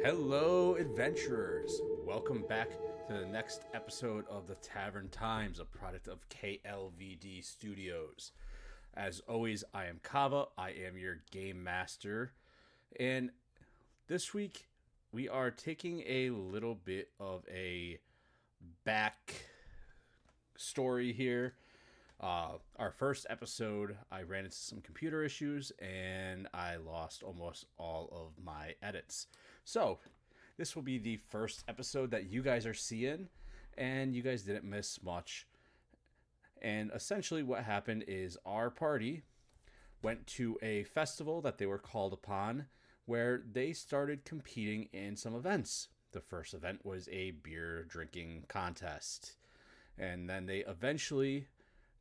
Hello, adventurers. Welcome back to the next episode of the Tavern Times, a product of KLVD Studios. As always, I am Kava. I am your game master. And this week, we are taking a little bit of a back story here. Our first episode, I ran into some computer issues and I lost almost all of my edits. So, this will be the first episode that you guys are seeing, and you guys didn't miss much. And essentially, what happened is our party went to a festival that they were called upon where they started competing in some events. The first event was a beer drinking contest, and then they eventually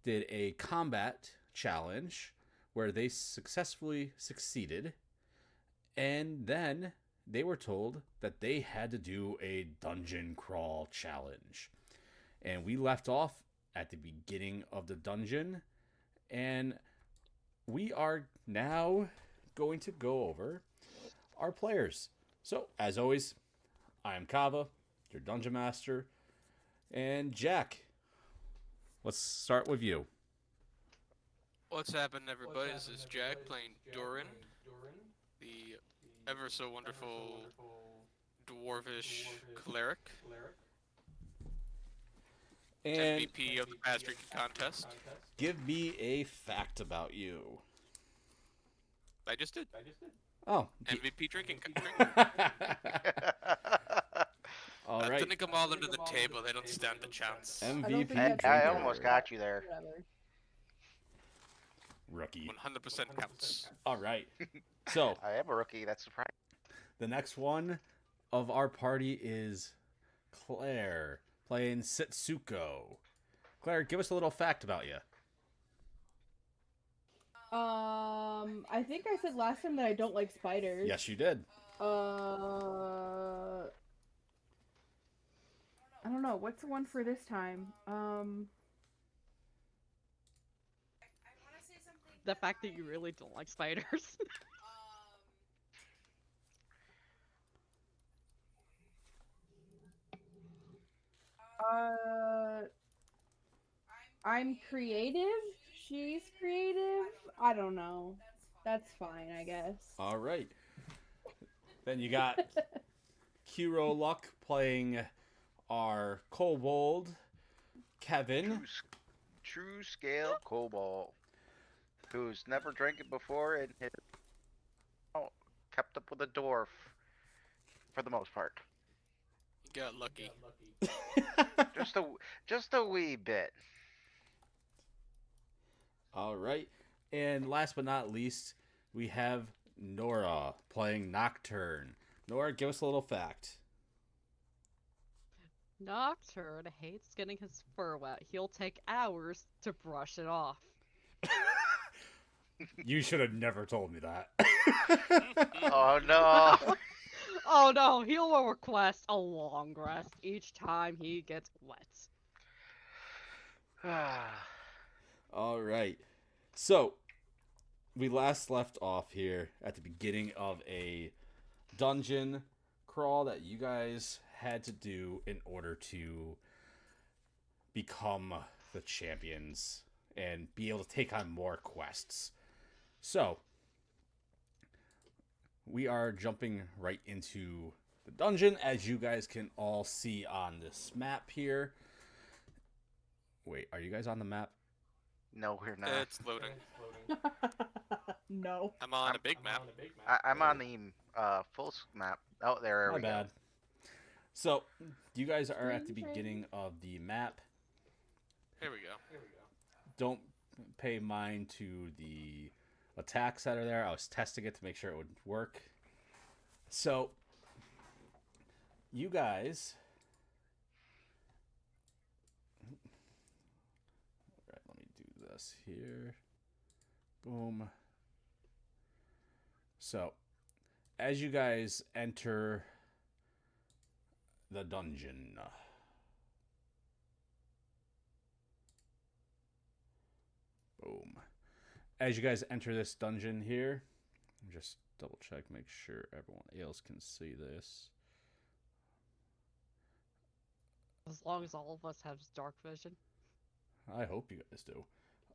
did a combat challenge where they successfully succeeded, and then they were told that they had to do a dungeon crawl challenge. And we left off at the beginning of the dungeon, and we are now going to go over our players. So, as always, I am Kava, your dungeon master, and Jack. Let's start with you. What's happening, everybody? This is Jack playing Doran, the ever so wonderful dwarvish cleric, And MVP of the past drinking contest. give me a fact about you. I just did. Oh. MVP drinking. All I right. didn't come all under the table. They don't stand a chance. MVP I drinker. almost got you there. Whatever. Rookie. 100% counts. All right. So, I am a rookie. That's surprising. the next one of our party is Claire playing Setsuko. Claire, give us a little fact about you. I think I said last time that I don't like spiders. Yes, you did. I don't know. What's the one for this time? The fact that you really don't like spiders. I'm creative. She's creative. I don't know. That's fine, I guess. All right. Then you got Kiro Luck playing our kobold, Kevin. True scale kobold, who's never drank it before and has kept up with a dwarf for the most part. Got lucky. just a wee bit. All right. And last but not least, we have Nora playing Nocturne. Nora, give us a little fact. Nocturne hates getting his fur wet. He'll take hours to brush it off. You should have never told me that. Oh no! Oh no, he'll request a long rest each time he gets wet. All right. So, we last left off here at the beginning of a dungeon crawl that you guys had to do in order to become the champions and be able to take on more quests. So, we are jumping right into the dungeon, as you guys can all see on this map here. Wait, are you guys on the map? No, we're not. It's loading. No. I'm on a big map. I'm on the full map. Oh, there My we bad. go. So, you guys are at the Train. beginning of the map. Here we go. Don't pay mind to the attacks that are there. I was testing it to make sure it would work. So, you guys... Alright, let me do this here. Boom. So, as you guys enter the dungeon... Boom. As you guys enter this dungeon here, just double check, make sure everyone else can see this. As long as all of us have dark vision. I hope you guys do.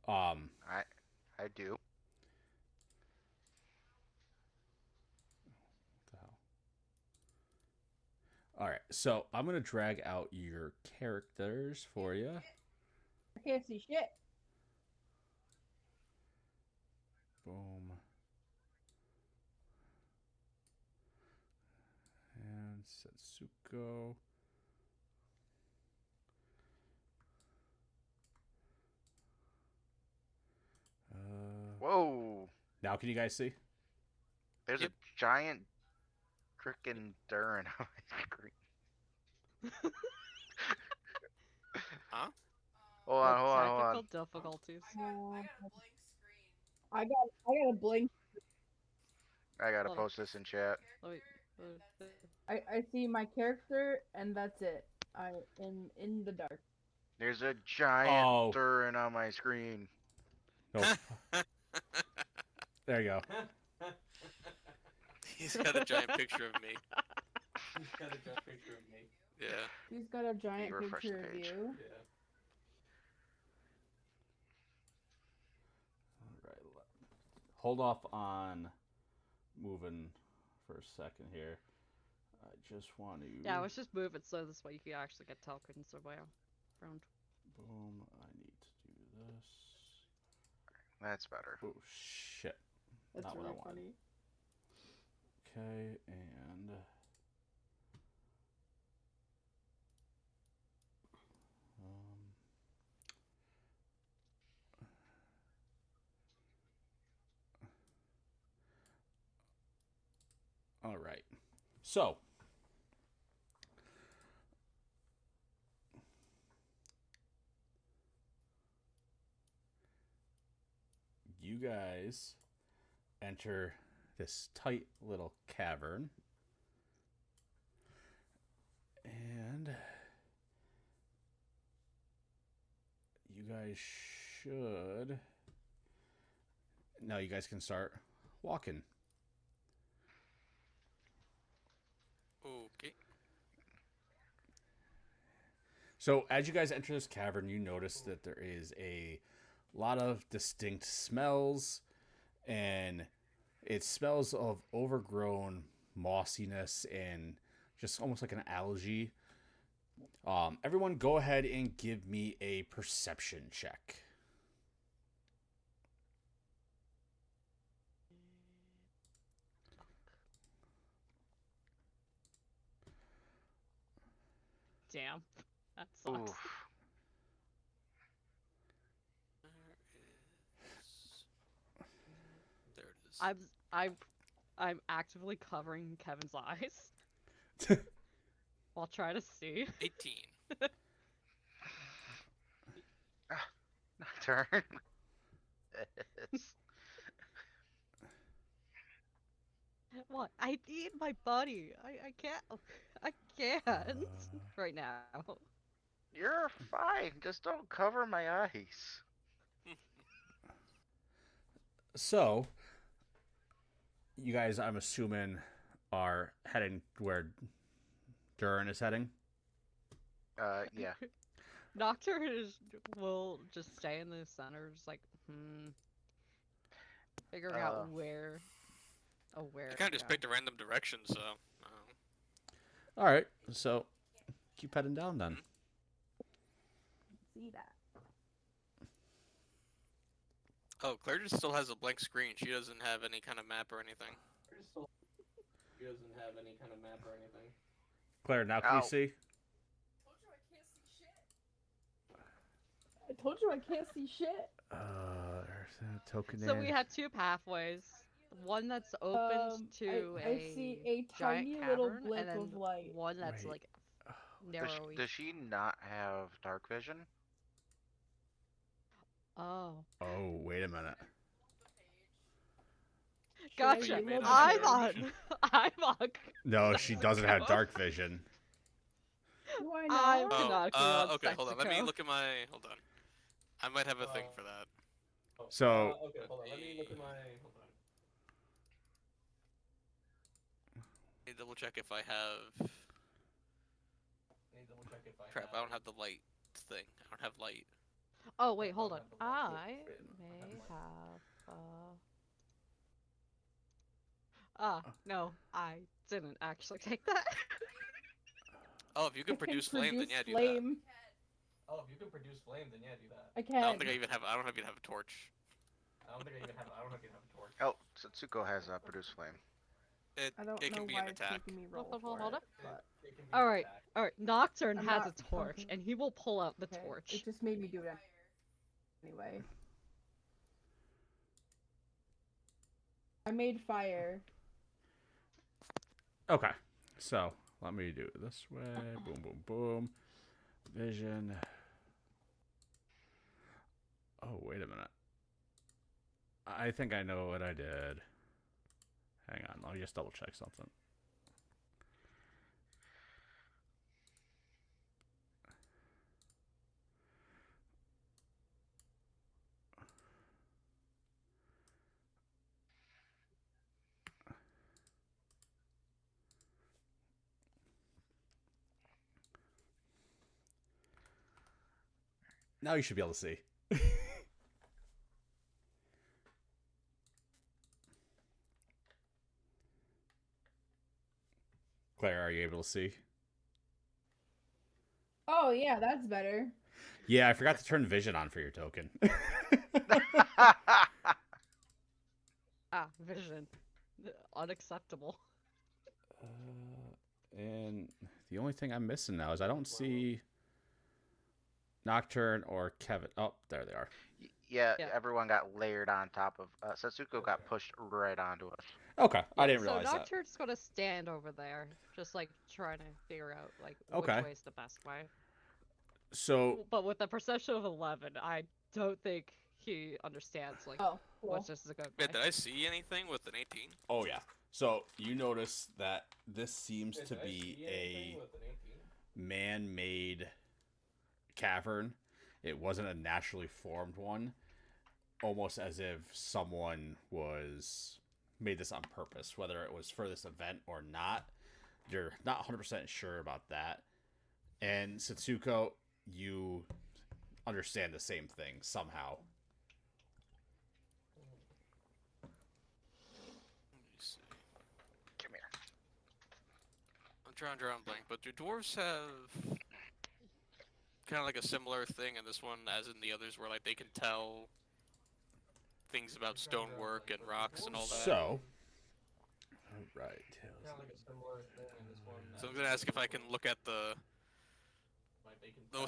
I do. What the hell? All right, so I'm gonna drag out your characters for you. I can't see shit. Boom. And Setsuko. Whoa! Now can you guys see? There's Yep. a giant frickin' Durin on my screen. Huh? Hold on, hold on, hold Technical on. difficulties. I got a blank. I gotta Hold on. post this in chat. Let me. I see my character and that's it. I in the dark. There's a giant Oh. Durin on my screen. Nope. There you go. He's got a giant picture of me. Yeah. He's got a giant You refresh the picture of page. you. Alright, hold off on moving for a second here. I just want to. Yeah, let's just move it so this way you can actually get tokens around. Boom. I need to do this. That's better. Oh shit. That's Not what I really wanted. funny. Okay, and all right. So you guys enter this tight little cavern, and you guys should now you guys can start walking. Okay. So as you guys enter this cavern, you notice that there is a lot of distinct smells, and it smells of overgrown mossiness and just almost like an algae. Everyone go ahead and give me a perception check. Damn, that sucks. Oof. There it is. I'm actively covering Kevin's eyes while trying to see. 18. Turn. What? I need my buddy. I can't. I can't right now. You're fine. Just don't cover my eyes. So you guys, I'm assuming, are heading where Durin is heading. Yeah. Nocturne will just stay in the center, just like, figuring out where. Oh, where? I kind of just picked a random direction, so. All right, so keep heading down then. See that? Oh, Claire just still has a blank screen. She doesn't have any kind of map or anything. Claire, now can Ow. you see? I told you I can't see shit. There's a token. So we have two pathways. One that's open to I see a giant tiny little cavern, blip and then of light. one that's Wait. like Does, narrowy. does she not have dark vision? Oh, Oh, wait a minute. gotcha. you made a I'm dark on. vision. I'm on. No, she doesn't have dark vision. Do I I'm not? canonically on Okay, hold on. Let me Mexico. look at my. Hold on. I might have a thing for that. So Okay, hold on. Let me look at my. Hold on. double check if I have. Crap, I don't have the light thing. I don't have light. Oh wait, hold on. I may have. No, I didn't actually take that. Oh, if you I can produce flame, then yeah, do that. flame. Oh, if you can produce flame, then yeah, do that. I I can. don't think I even have. I don't even have a torch. I don't think I even have. I don't even have a torch. Oh, Satsuko has produce flame. I don't It know can be why an it's attack. making me roll Hold for up. it, but It can be an Alright, attack. alright. Nocturne I'm has not a torch, fucking- and he will pull out the okay, torch. it just made me do it anyway. I made fire. Okay, so let me do it this way. Boom, boom, boom. Vision. Oh, wait a minute. I think I know what I did. Hang on, let me just double check something. Now you should be able to see. Claire, are you able to see? Oh yeah, that's better. Yeah, I forgot to turn vision on for your token. Vision. Unacceptable. And the only thing I'm missing now is I don't see Nocturne or Kevin. Oh, there they are. Yeah, Yeah. everyone got layered on top of. Satsuko got pushed right onto us. Okay, I didn't So realize that. Nocturne's gonna stand over there, just like trying to figure out like Okay. which way is the best way. So, But with a perception of 11, I don't think he understands like Oh, cool. which is a good way. Wait, did I see anything with an 18? oh yeah. So you notice that this seems to be a man-made cavern. It wasn't a naturally formed one. Almost as if someone was made this on purpose, whether it was for this event or not. You're not 100% sure about that. And Satsuko, you understand the same thing somehow. Let me see. Come here. I'm trying to draw a blank, but do dwarves have kind of like a similar thing in this one as in the others, where like they can tell things about stonework and rocks and all that? So, all right. So I'm gonna ask if I can look at those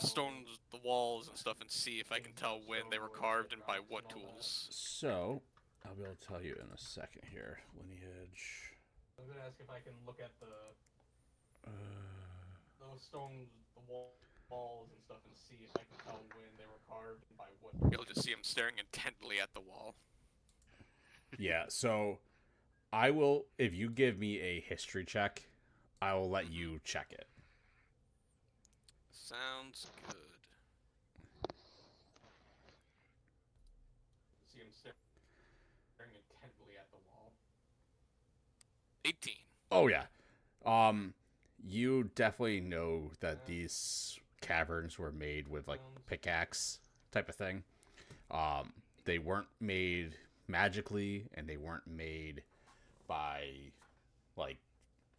stones, the walls and stuff, and see if I can tell when they were carved and by what tools. So, I'll be able to tell you in a second here. Lineage. I'm gonna ask if I can look at those stones, the walls and stuff, and see if I can tell when they were carved and by what. You'll just see him staring intently at the wall. Yeah, so I will, if you give me a history check, I will let you check it. Sounds good. See him staring intently at the wall. 18. Oh yeah. You definitely know that these caverns were made with like pickaxe type of thing. They weren't made magically, and they weren't made by like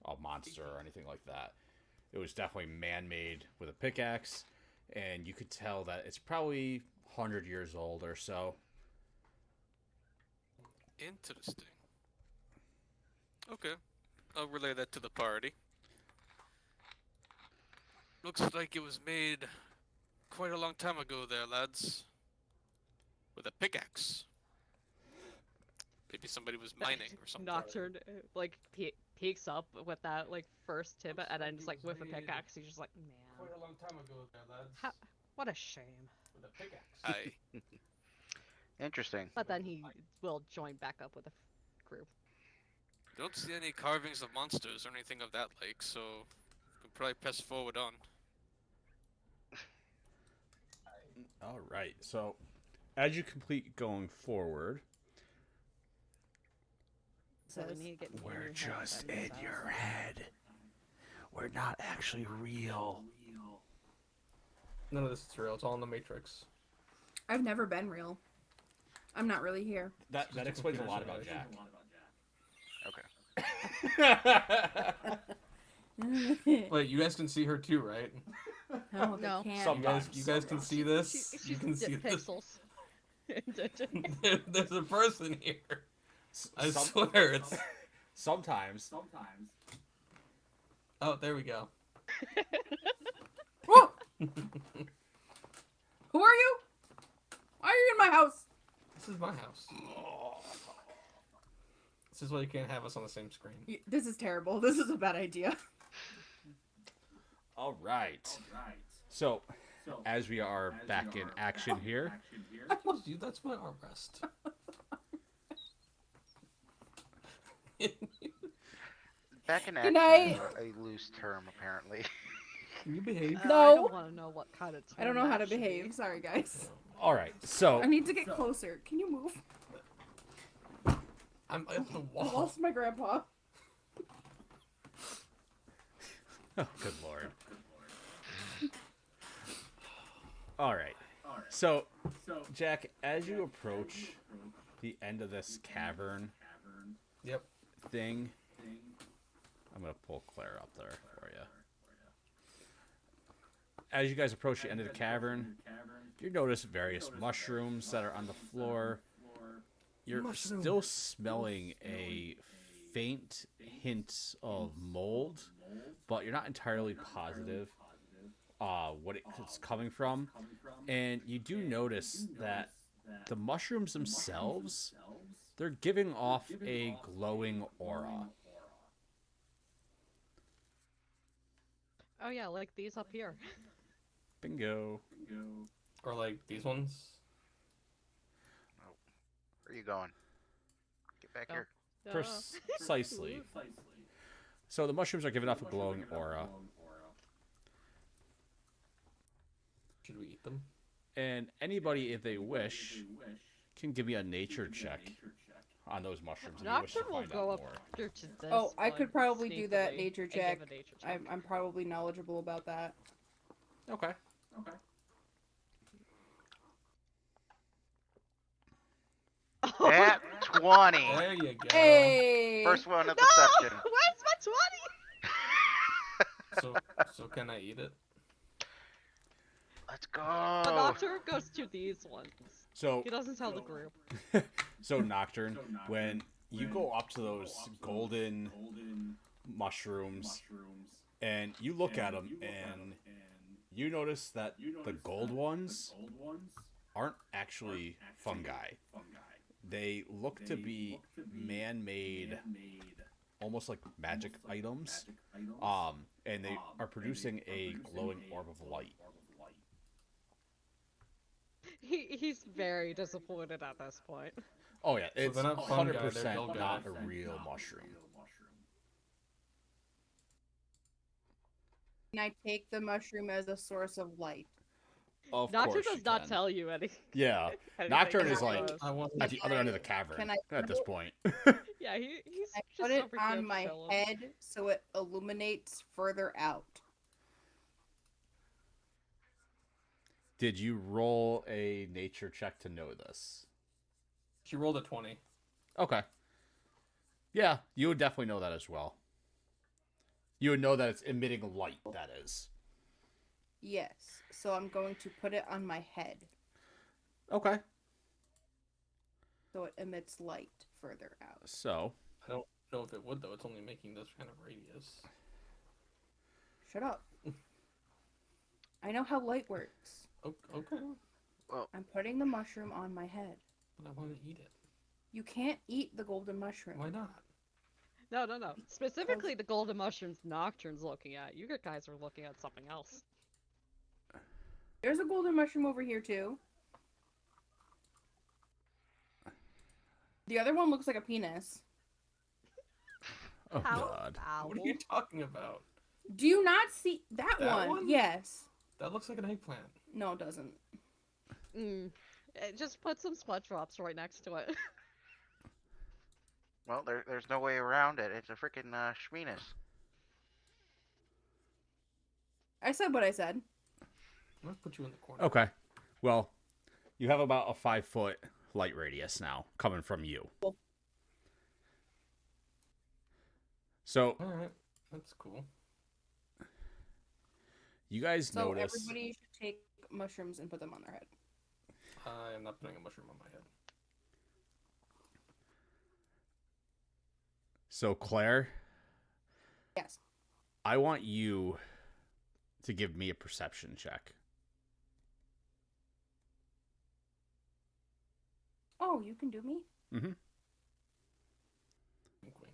a monster or anything like that. It was definitely man-made with a pickaxe, and you could tell that it's probably 100 years old or so. Interesting. Okay. I'll relay that to the party. Looks like it was made quite a long time ago there, lads. With a pickaxe. Maybe somebody was mining or something. Nocturne like peeks up with that like first tip, and then just like with a pickaxe, he's just like, man, Quite a long time ago there, lads. what a shame. With a pickaxe. Aye. Interesting. But then he will join back up with a group. Don't see any carvings of monsters or anything of that like, so we can probably press forward on. All right. So, as you complete going forward, So we says. need to get We're in your just head, in that your sounds- head. We're not actually real. None of this is real. It's all in the Matrix. I've never been real. I'm not really here. That explains a lot about Jack. Okay. Wait, you guys can see her too, right? No, they No. can't. Sometimes. You guys can see this. She's You can see dip this. pixels. There's a person here. I Some- swear it's. Sometimes. Oh, there we go. Whoa! Who are you? Why are you in my house? This is my house. This is why you can't have us on the same screen. This is terrible. This is a bad idea. All right. So, as we are back in action here, I told you that's my armrest. Back in Good action night. is a loose term, apparently. Can you behave? I No. don't want to know what kind of. I don't know term how that to should be. behave. Sorry, guys. all right. So, I need to get closer. Can you move? I'm at the I wall. lost my grandpa. oh, good lord. All right. So, Jack, as you approach the end of this cavern Yep. thing, I'm gonna pull Claire up there for you. As you guys approach the end of the cavern, you notice various mushrooms that are on the floor. You're Mushroom. still smelling a faint hint of mold, but you're not entirely positive what it's coming from. And you do notice that the mushrooms themselves, they're giving off a glowing aura. Oh yeah, like these up here. Bingo. Or like these ones. Where are you going? Get back Oh. here. Precisely. So the mushrooms are giving off a glowing aura. Should we eat them? And anybody, if they wish, can give me a nature check on those mushrooms. If you wish to Nocturne will find go out up more. to this. Oh, I like, could probably do that sneakily nature and give check. a nature check. I'm probably knowledgeable about that. Okay. At 20. There you go. Hey! First one of No! the section. Where's my 20? So can I eat it? Let's The go. Nocturne goes to these ones. So, He doesn't tell the group. so Nocturne, when you go up to those golden mushrooms and you look at them and you notice that the gold ones aren't actually fungi. They look to be man-made, almost like magic items, and they are producing a glowing orb of light. He's very disappointed at this point. Oh yeah, it's they're not fungi, they're 100% Gilgamesh. not a real mushroom. Can I take the mushroom as a source of light? Of Nocturne course does you not can. tell you anything. Yeah, anything Nocturne is about like those. I want at the other end of the cavern Can I at this put- point. Yeah, he's I just put it over here on my chilling. head so it illuminates further out. Did you roll a nature check to know this? She rolled a 20. Okay. Yeah, you would definitely know that as well. You would know that it's emitting light, that is. Yes. So I'm going to put it on my head Okay. so it emits light further out. So, I don't know if it would though. It's only making this kind of radius. Shut up. I know how light works. Okay. I'm putting the mushroom on my head. But I want to eat it. You can't eat the golden mushroom. Why not? No. Specifically, the golden mushrooms Nocturne's looking at. You guys are looking at something else. There's a golden mushroom over here too. The other one looks like a penis. oh Ow, god. ow. What are you talking about? Do you not see that, That one? one? Yes. That looks like an eggplant. No, it doesn't. Just put some smudge drops right next to it. Well, there's no way around it. It's a freaking schmeenus. I said what I said. I'm gonna put you in the corner. Okay. Well, you have about a 5-foot light radius now coming from you. Cool. So Alright, that's cool. you guys So notice. everybody should take mushrooms and put them on their head. I am not putting a mushroom on my head. So Claire, Yes. I want you to give me a perception check. Oh, you can do me? Mm-hmm. Wink, wink.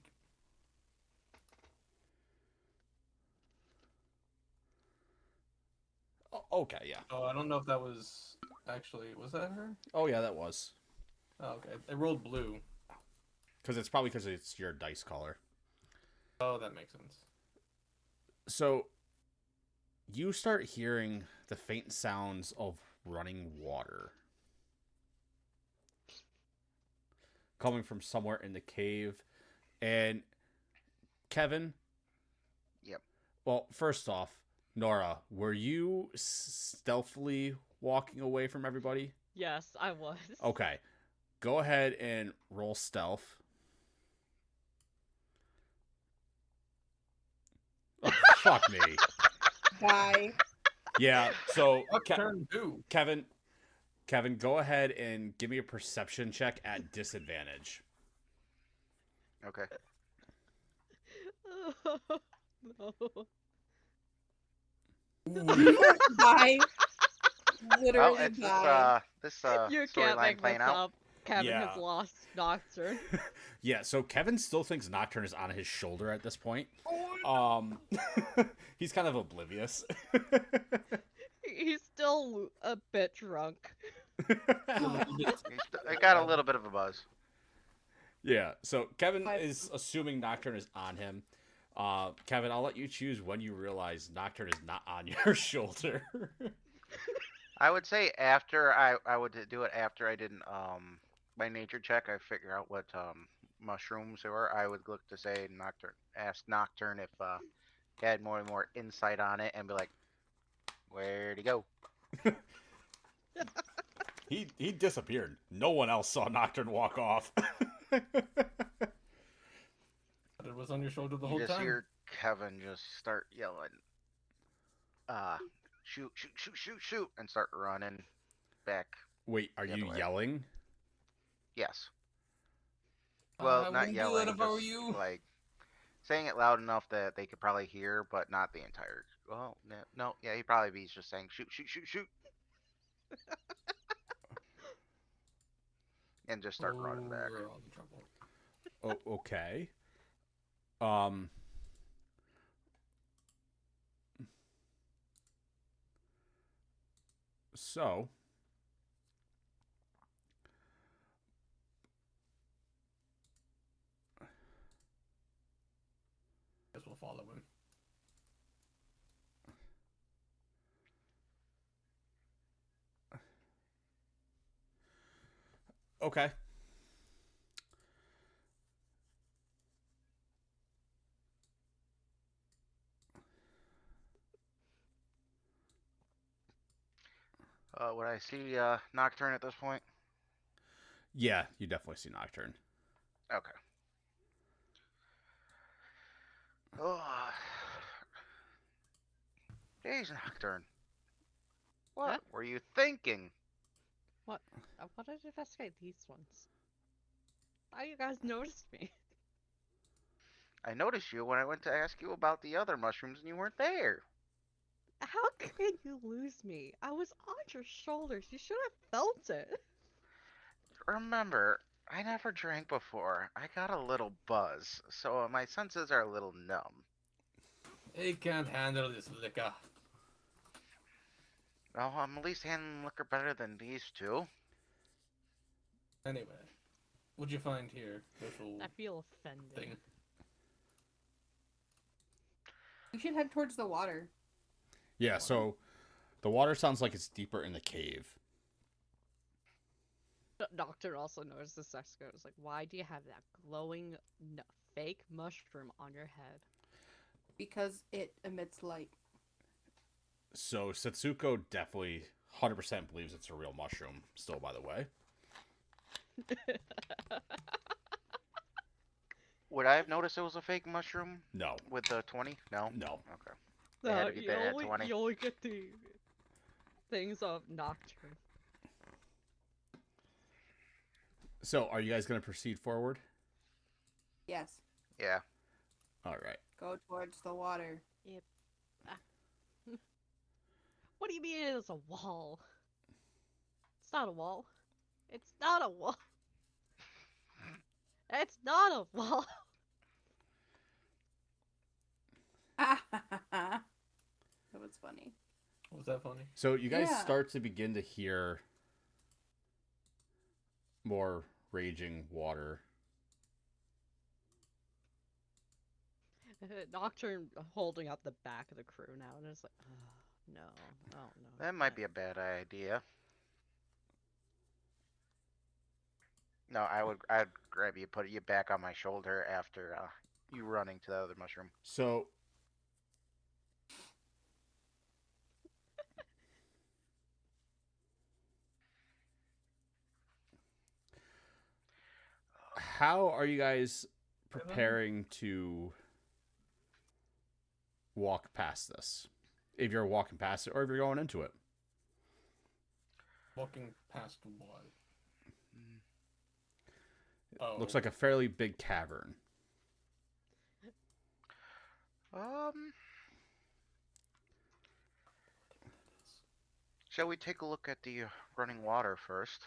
Okay, yeah. Oh, I don't know if that was actually. Was that her? Oh, yeah, that was. Oh, okay. I rolled blue. Because it's probably because it's your dice color. Oh, that makes sense. So you start hearing the faint sounds of running water coming from somewhere in the cave. And Kevin? Yep. Well, first off, Nora, were you stealthily walking away from everybody? Yes, I was. Okay. Go ahead and roll stealth. Oh, fuck me. Bye. Yeah, so Turn 2. Kevin, go ahead and give me a perception check at disadvantage. Okay. No. Bye. Literally Well, it's bye. this You can't storyline make this playing out. up. Kevin Yeah. has lost Nocturne. Yeah, so Kevin still thinks Nocturne is on his shoulder at this point. He's kind of oblivious. He's still a bit drunk. I got a little bit of a buzz. Yeah, so Kevin is assuming Nocturne is on him. Kevin, I'll let you choose when you realize Nocturne is not on your shoulder. I would say after I would do it after I didn't my nature check. I figure out what mushrooms there were. I would look to say ask Nocturne if he had more and more insight on it, and be like, "Where'd he go?" He disappeared. No one else saw Nocturne walk off. But it was on your shoulder the You whole just time. hear Kevin just start yelling, shoot, shoot, shoot, shoot, shoot, and start running back. Wait, are The other you way. yelling? Yes. Well, I not wouldn't do yelling, that if I were just you. like saying it loud enough that they could probably hear, but not the entire. Well, no, yeah, he'd probably be just saying shoot, shoot, shoot, shoot, and just start running back. We're all in trouble. Oh, okay. So Guess we'll follow him. okay. Would I see Nocturne at this point? Yeah, you definitely see Nocturne. Okay. Oh, jeez, Nocturne. What Huh? were you thinking? What? I wanted to investigate these ones. How you guys noticed me? I noticed you when I went to ask you about the other mushrooms and you weren't there. How could you lose me? I was on your shoulders. You should have felt it. Remember, I never drank before. I got a little buzz, so my senses are a little numb. He can't handle this liquor. Well, I'm at least handling liquor better than these two. Anyway, what'd you find here, little I feel offended. thing? We should head towards the water. Yeah, so the water sounds like it's deeper in the cave. Doctor also noticed the sex goat. It's like, why do you have that glowing fake mushroom on your head? Because it emits light. So Setsuko definitely 100% believes it's a real mushroom, still, by the way. Would I have noticed it was a fake mushroom No. with the 20? No? No. Okay. It had to be been at 20. You only get the things of Nocturne. So, are you guys going to proceed forward? Yes. Yeah. All right. Go towards the water. Yep. What do you mean it's a wall? It's not a wall. It's not a wall. It's not a wall. That was funny. Was that funny? So, you guys Yeah. start to begin to hear more raging water. Nocturne holding up the back of the crew now, and it's like, oh, no, oh no. That might be a bad idea. No, I'd grab you, put you back on my shoulder after you running to the other mushroom. So, how are you guys preparing to walk past this? If you're walking past it or if you're going into it? Walking past what? It Oh. looks like a fairly big cavern. Shall we take a look at the running water first?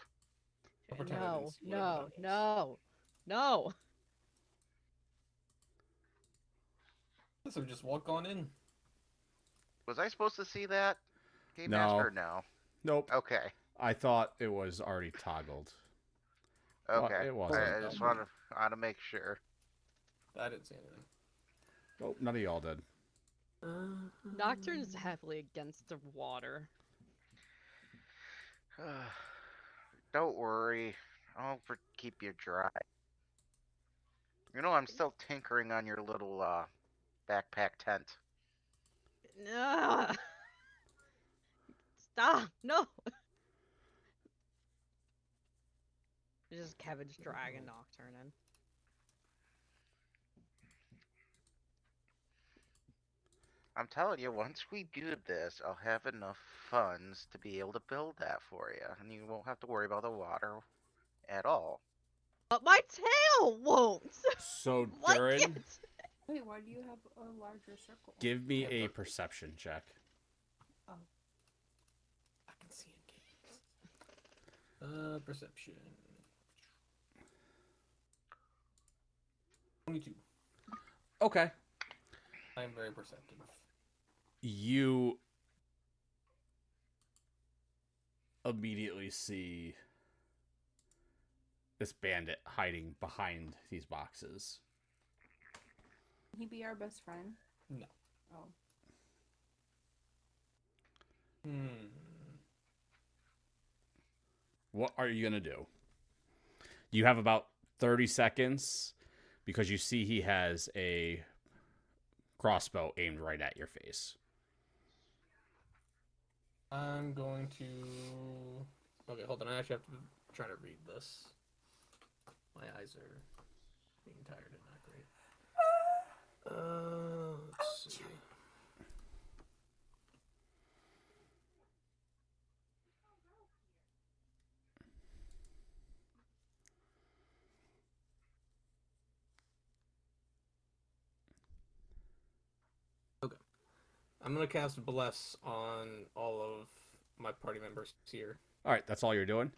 I'll pretend I No, didn't see whatever no, that was. no, no. So just walk on in. Was I supposed to see that? Game No. Master? No. Nope. Okay. I thought it was already toggled. Well, Okay. it wasn't. I just wanted to make sure. I didn't see anything. Nope, none of y'all did. Nocturne's heavily against the water. Don't worry. I'll keep you dry. You know, I'm still tinkering on your little backpack tent. No. Stop, no. It's just Kevin's dragging Nocturne in. I'm telling you, once we do this, I'll have enough funds to be able to build that for you, and you won't have to worry about the water at all. But my tail won't. So, Like Durin, it. Wait, why do you have a larger circle? give me Yeah, a but- perception check. I can see in games. Perception. 22. Okay. I am very perceptive. You immediately see this bandit hiding behind these boxes. Can he be our best friend? No. Oh. What are you going to do? You have about 30 seconds because you see he has a crossbow aimed right at your face. I'm going to... Okay, hold on. I actually have to try to read this. My eyes are being tired and not great. Let's see. Okay. I'm going to cast Bless on all of my party members here. All right, that's all you're doing?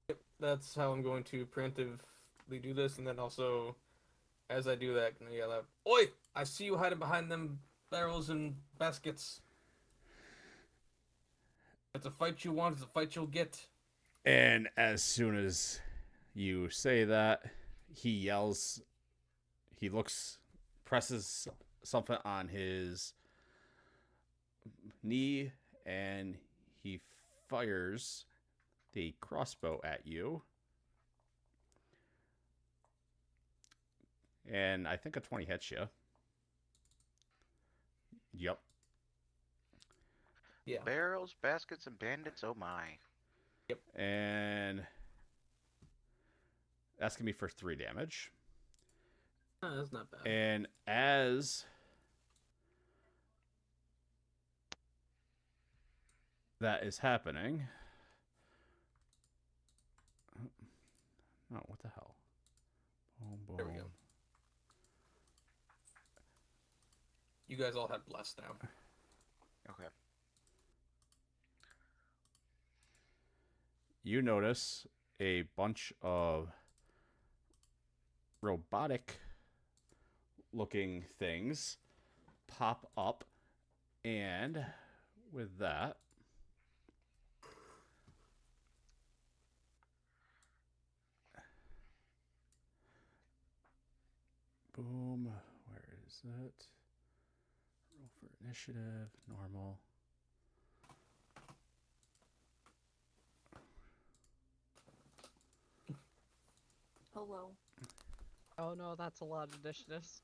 Yep, that's how I'm going to preemptively do this, and then also, as I do that, I'm gonna yell out, "Oi! I see you hiding behind them barrels and baskets. If it's a fight you want, it's a fight you'll get." And as soon as you say that, he yells, he looks, presses something on his knee, and he fires the crossbow at you. And I think a 20 hits you. Yep. Yeah. Barrels, baskets, and bandits. Oh my. And that's going to be for 3 damage. Oh, that's not bad. And as that is happening... Oh, what the hell? Boom, boom. There we go. You guys all have blessed now. Okay. You notice a bunch of robotic looking things pop up, and with that, boom, where is it? Roll for initiative, normal. Hello. Oh no, that's a lot of initiatives.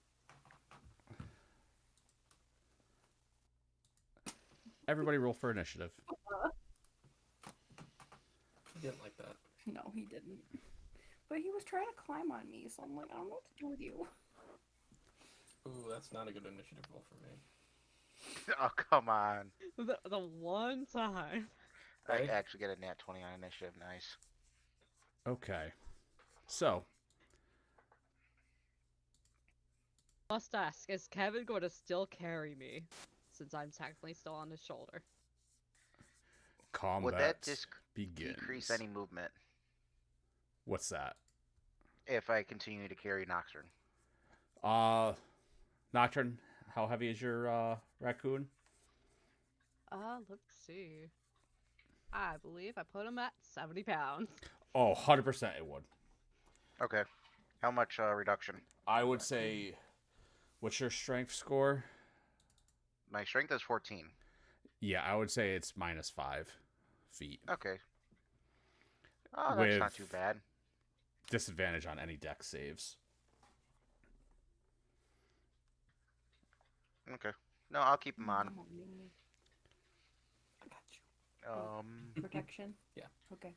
Everybody roll for initiative. He didn't like that. No, he didn't. But he was trying to climb on me, so I'm like, I don't know what to do with you. Ooh, that's not a good initiative roll for me. Oh, come on. The one time. I Right? actually get a nat 20 on initiative. Nice. Okay. So, Must ask, is Kevin going to still carry me? Since I'm technically still on his shoulder. combat Would that begins. decrease any movement What's that? if I continue to carry Nocturne? Nocturne, how heavy is your raccoon? Let's see. I believe I put him at 70 pounds. Oh, 100% it would. Okay. How much reduction? I would say, what's your strength score? My strength is 14. Yeah, I would say it's -5 feet. Okay. Oh, that's not too With- bad. Disadvantage on any deck saves. Okay. No, I'll keep him on. Come on, Mimi. I got you. Protection? Yeah. Okay.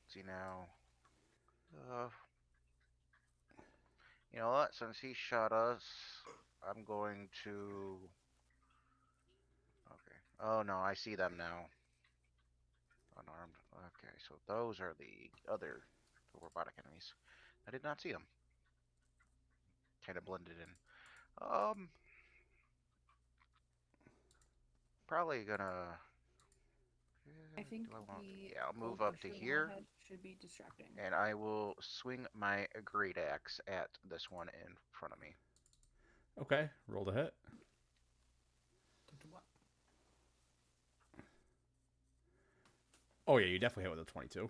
See now. You know what? Since he shot us, I'm going to. Okay. Oh no, I see them now. Unarmed. Okay, so those are the other robotic enemies. I did not see them. Kind of blended in. Probably gonna. I think do I want? the Yeah, I'll move gold up to poster here. ahead should be distracting. And I will swing my great axe at this one in front of me. Okay, roll to hit. Oh yeah, you definitely hit with a 22.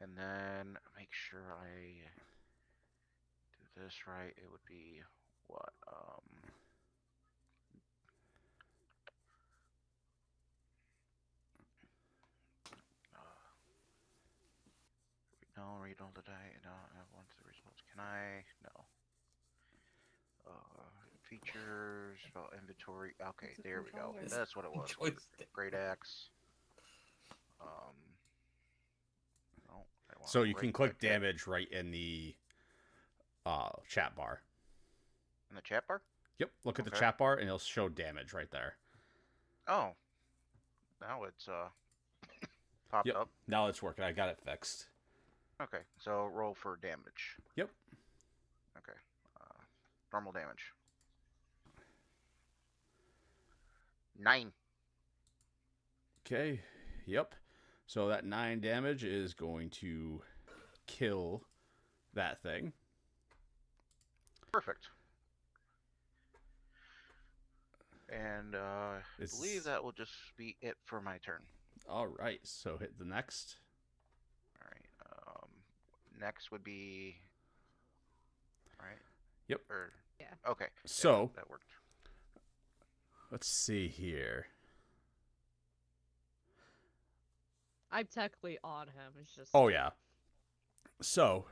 And then make sure I do this right. It would be what? No, read all the die. No, I want the results. Can I? No. Features, spell inventory. Okay, It's a there we go. controller. That's what it was. Joystick. Great axe. No, I want So you can right click click it. damage right in the chat bar. In the chat bar? Yep, look at the Okay. chat bar and it'll show damage right there. Oh. Now it's popped Yep, up. now it's working. I got it fixed. Okay, so roll for damage. Yep. Okay. Normal damage. 9. Okay, yep. So that 9 damage is going to kill that thing. Perfect. And I believe that will just be it for my turn. All right, so hit the next. All right. Next would be. Right. Yep. Or. Yeah. Okay. So that worked. let's see here. I'm technically on him. It's just. Oh, yeah. So,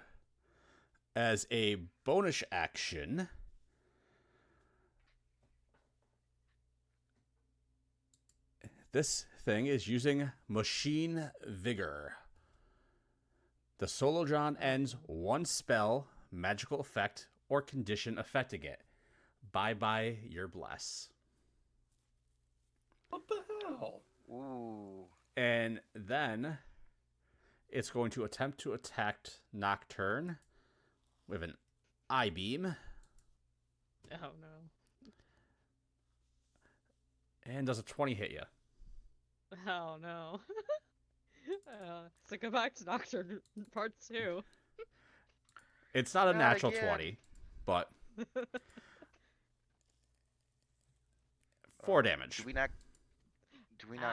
as a bonus action, this thing is using Machine Vigor. The Solodron ends one spell, magical effect, or condition affecting it. Bye-bye, your bless. What the hell? Ooh. And then it's going to attempt to attack Nocturne with an I-beam. Oh no. And does a 20 hit you? Oh no. So go back to Nocturne Part 2. It's not a Not natural again. 20, but 4 damage. Do we not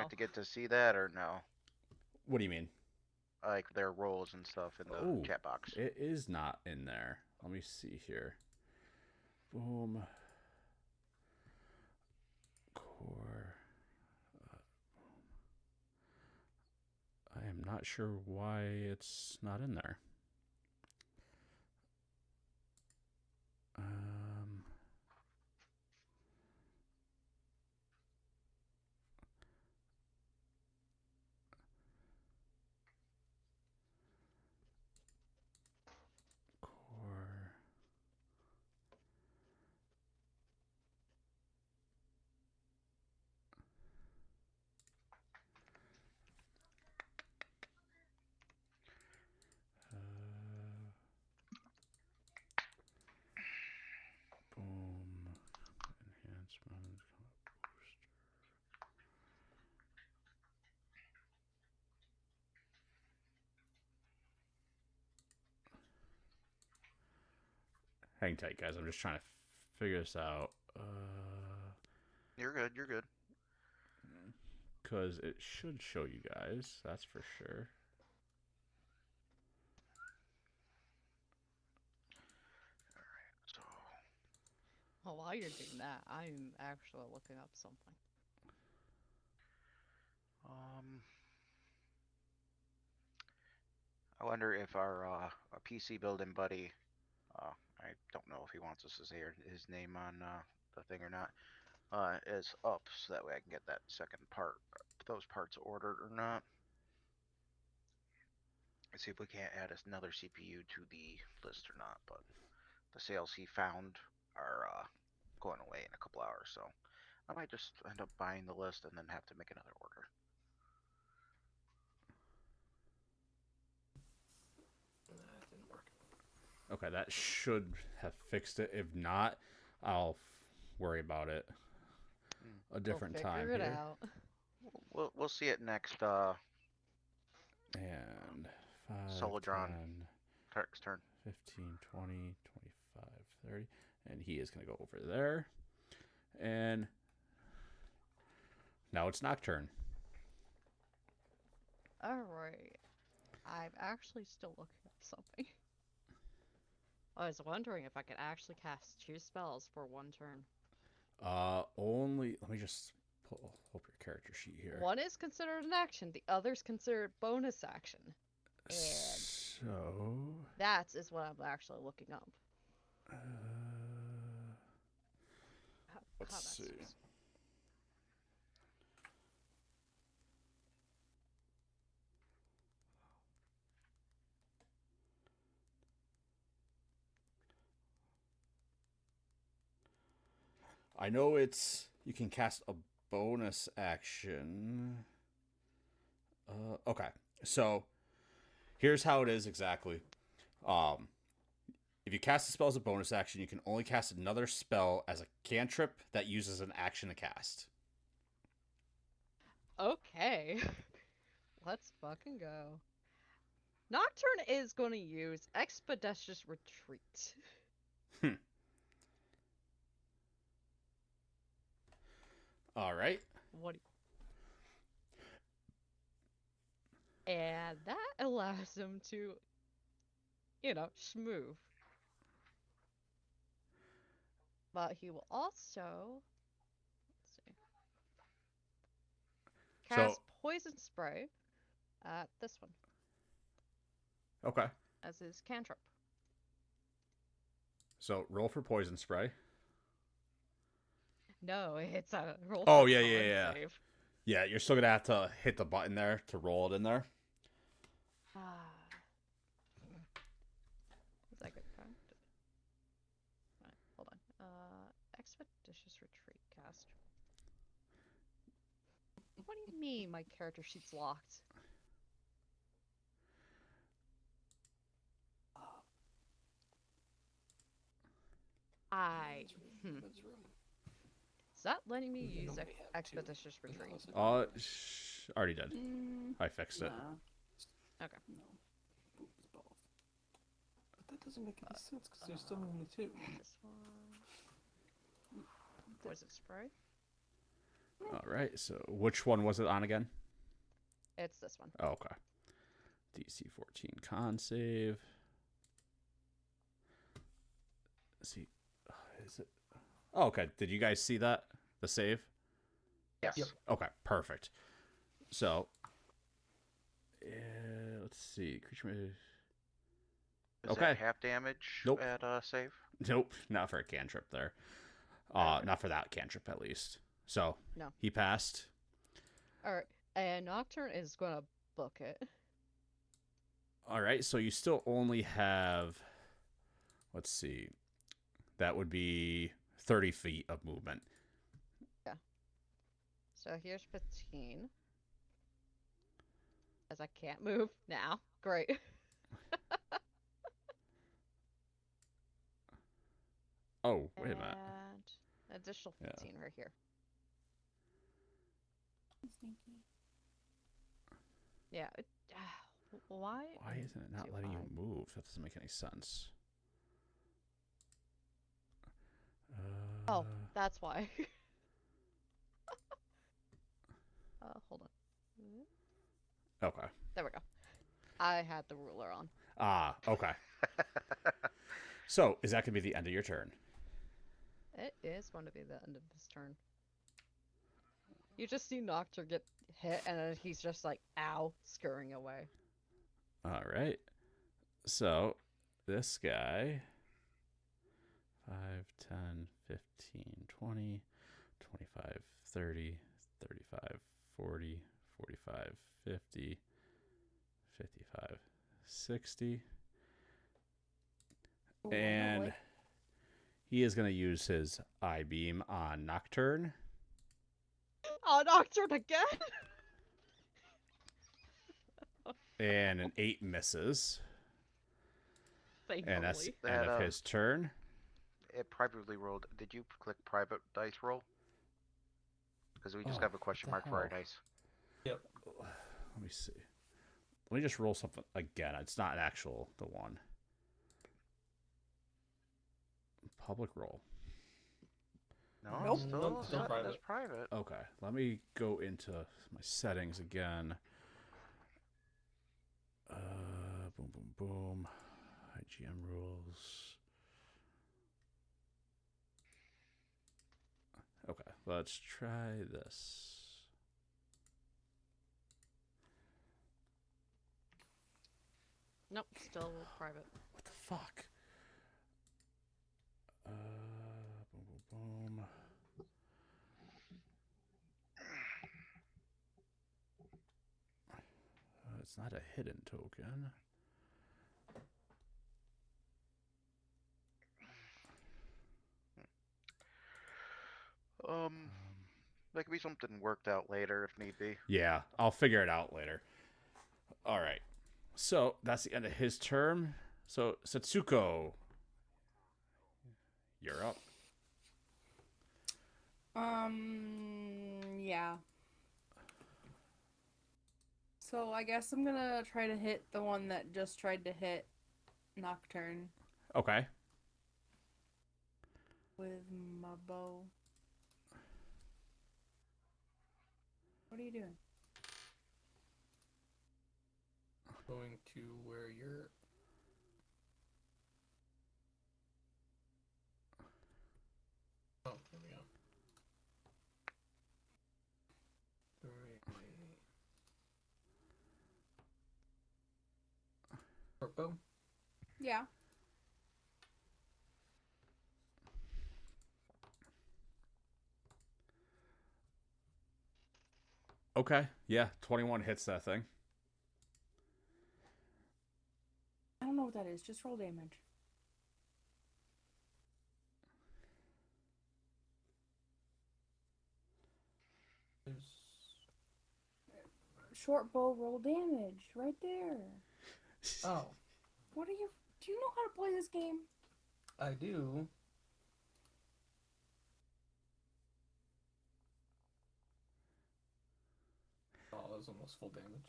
Ow. get to see that or no? What do you mean? Like their roles and stuff in the Oh, chat box. it is not in there. Let me see here. Boom. Core. I am not sure why it's not in there. Core. Boom. Enhancement. Booster. Hang tight, guys. I'm just trying to figure this out. You're good. You're good. Because it should show you guys. That's for sure. So Well, while you're doing that, I'm actually looking up something. I wonder if our PC building buddy, I don't know if he wants us to say his name on the thing or not, is up, so that way I can get that second part, those parts ordered or not. Let's see if we can't add another CPU to the list or not, but the sales he found are going away in a couple hours, so I might just end up buying the list and then have to make another order. That didn't work. Okay, that should have fixed it. If not, I'll worry about it a different we'll time figure it here. out. We'll see it next And 5, Solodron 10, Turk's turn. 15, 20, 25, 30. And he is going to go over there. And now it's Nocturne. Alright. I'm actually still looking up something. I was wondering if I could actually cast 2 spells for 1 turn. Let me just pull up your character sheet here. One is considered an action, the other's considered bonus action. And so that is what I'm actually looking up. let's see. I know you can cast a bonus action. Okay, so here's how it is exactly. If you cast a spell as a bonus action, you can only cast another spell as a cantrip that uses an action to cast. Okay. Let's fucking go. Nocturne is going to use Expeditious Retreat. All right. What? And that allows him to, schmooze. But he will also, let's see, cast Poison Spray at this one Okay. as his cantrip. So roll for poison spray. No, it's a roll. Oh, for yeah, con yeah, yeah. Save. Yeah, you're still gonna have to hit the button there to roll it in there. Is that good? Right, hold on. Expeditious retreat cast. What do you mean my character sheet's locked? Is that letting me use expeditious retreat? Already did. I fixed it. Nah. Okay. No. But that doesn't make any sense because there's still only 2. This one. Poison spray. All right. So which one was it on again? It's this one. Oh, okay. DC 14 con save. Let's see. Is it? Oh, okay. Did you guys see that? The save? Yes. Yep. Okay, perfect. So, let's see. Creature. Is Okay. that half damage Nope. at save? Nope, not for a cantrip there. Not for that cantrip at least. So No. he passed. Alright. And Nocturne is gonna book it. All right, so you still only have. Let's see. That would be 30 feet of movement. So here's 15. As I can't move now. Great. Oh, wait a minute. And additional 15 right here. Sneaky. Yeah. Why? Why isn't it not Too letting you high. move? That doesn't make any sense. Oh, that's why. Hold on. Okay. There we go. I had the ruler on. Okay. So, is that going to be the end of your turn? It is going to be the end of his turn. You just see Nocturne get hit, and then he's just like, ow, scurrying away. All right. So, this guy 5, 10, 15, 20, 25, 30, 35, 40, 45, 50, 55, 60. And he is going to use his eye beam on Nocturne. Oh, Nocturne again? And an 8 misses. Thankfully. And that's the That, end of his turn. It privately rolled. Did you click private dice roll? Because we just Oh, have a question what the mark for our hell? dice. Yep. Let me see. Let me just roll something again. It's not an actual the one. Public roll. No, Nope. still, Nope, still not private. as private. Okay, let me go into my settings again. Boom, boom, boom. IGM rules. Okay, let's try this. Nope, still private. What the fuck? Boom, boom, boom. It's not a hidden token. That could be something worked out later if need be. Yeah, I'll figure it out later. All right. So that's the end of his term. So Satsuko, you're up. Yeah. So I guess I'm gonna try to hit the one that just tried to hit Nocturne Okay. with my bow. What are you doing? Going to where you're. Oh, there we go. Three. Short bow? Yeah. Okay, yeah, 21 hits that thing. I don't know what that is. Just roll damage. There's... Short bow roll damage. Right there. Oh, What are you... Do you know how to play this game? I do. Oh, that was almost full damage.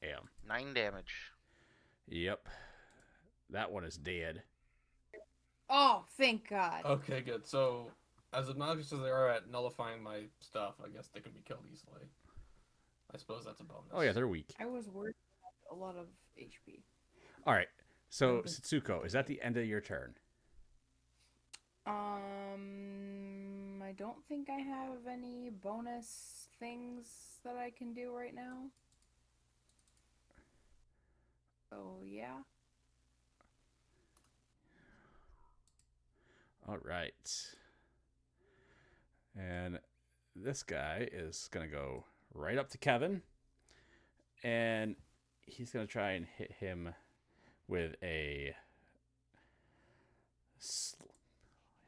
Damn. 9 damage. Yep. That one is dead. Oh, thank God. Okay, good. So, as obnoxious as they are at nullifying my stuff, I guess they can be killed easily. I suppose that's a bonus. Oh yeah, they're weak. I was worried about a lot of HP. All right. So Okay. Setsuko, is that the end of your turn? I don't think I have any bonus things that I can do right now. So, yeah. All right. And this guy is going to go right up to Kevin. And he's going to try and hit him with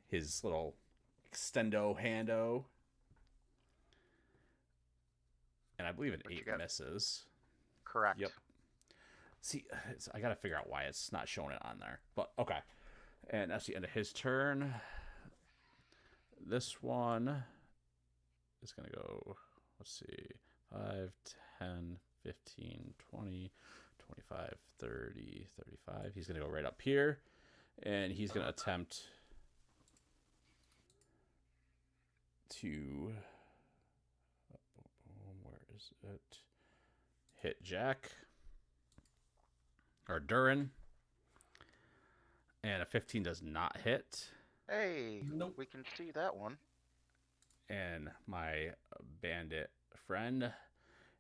his little extendo hando. And I believe an What you 8 got? misses. Correct. Yep. See, I got to figure out why it's not showing it on there. But, okay. And that's the end of his turn. This one is going to go, let's see, 5, 10, 15, 20, 25, 30, 35. He's going to go right up here. And he's going to attempt to, where is it? Hit Jack. Or Durin. And a 15 does not hit. Hey, Nope. we can see that one. And my bandit friend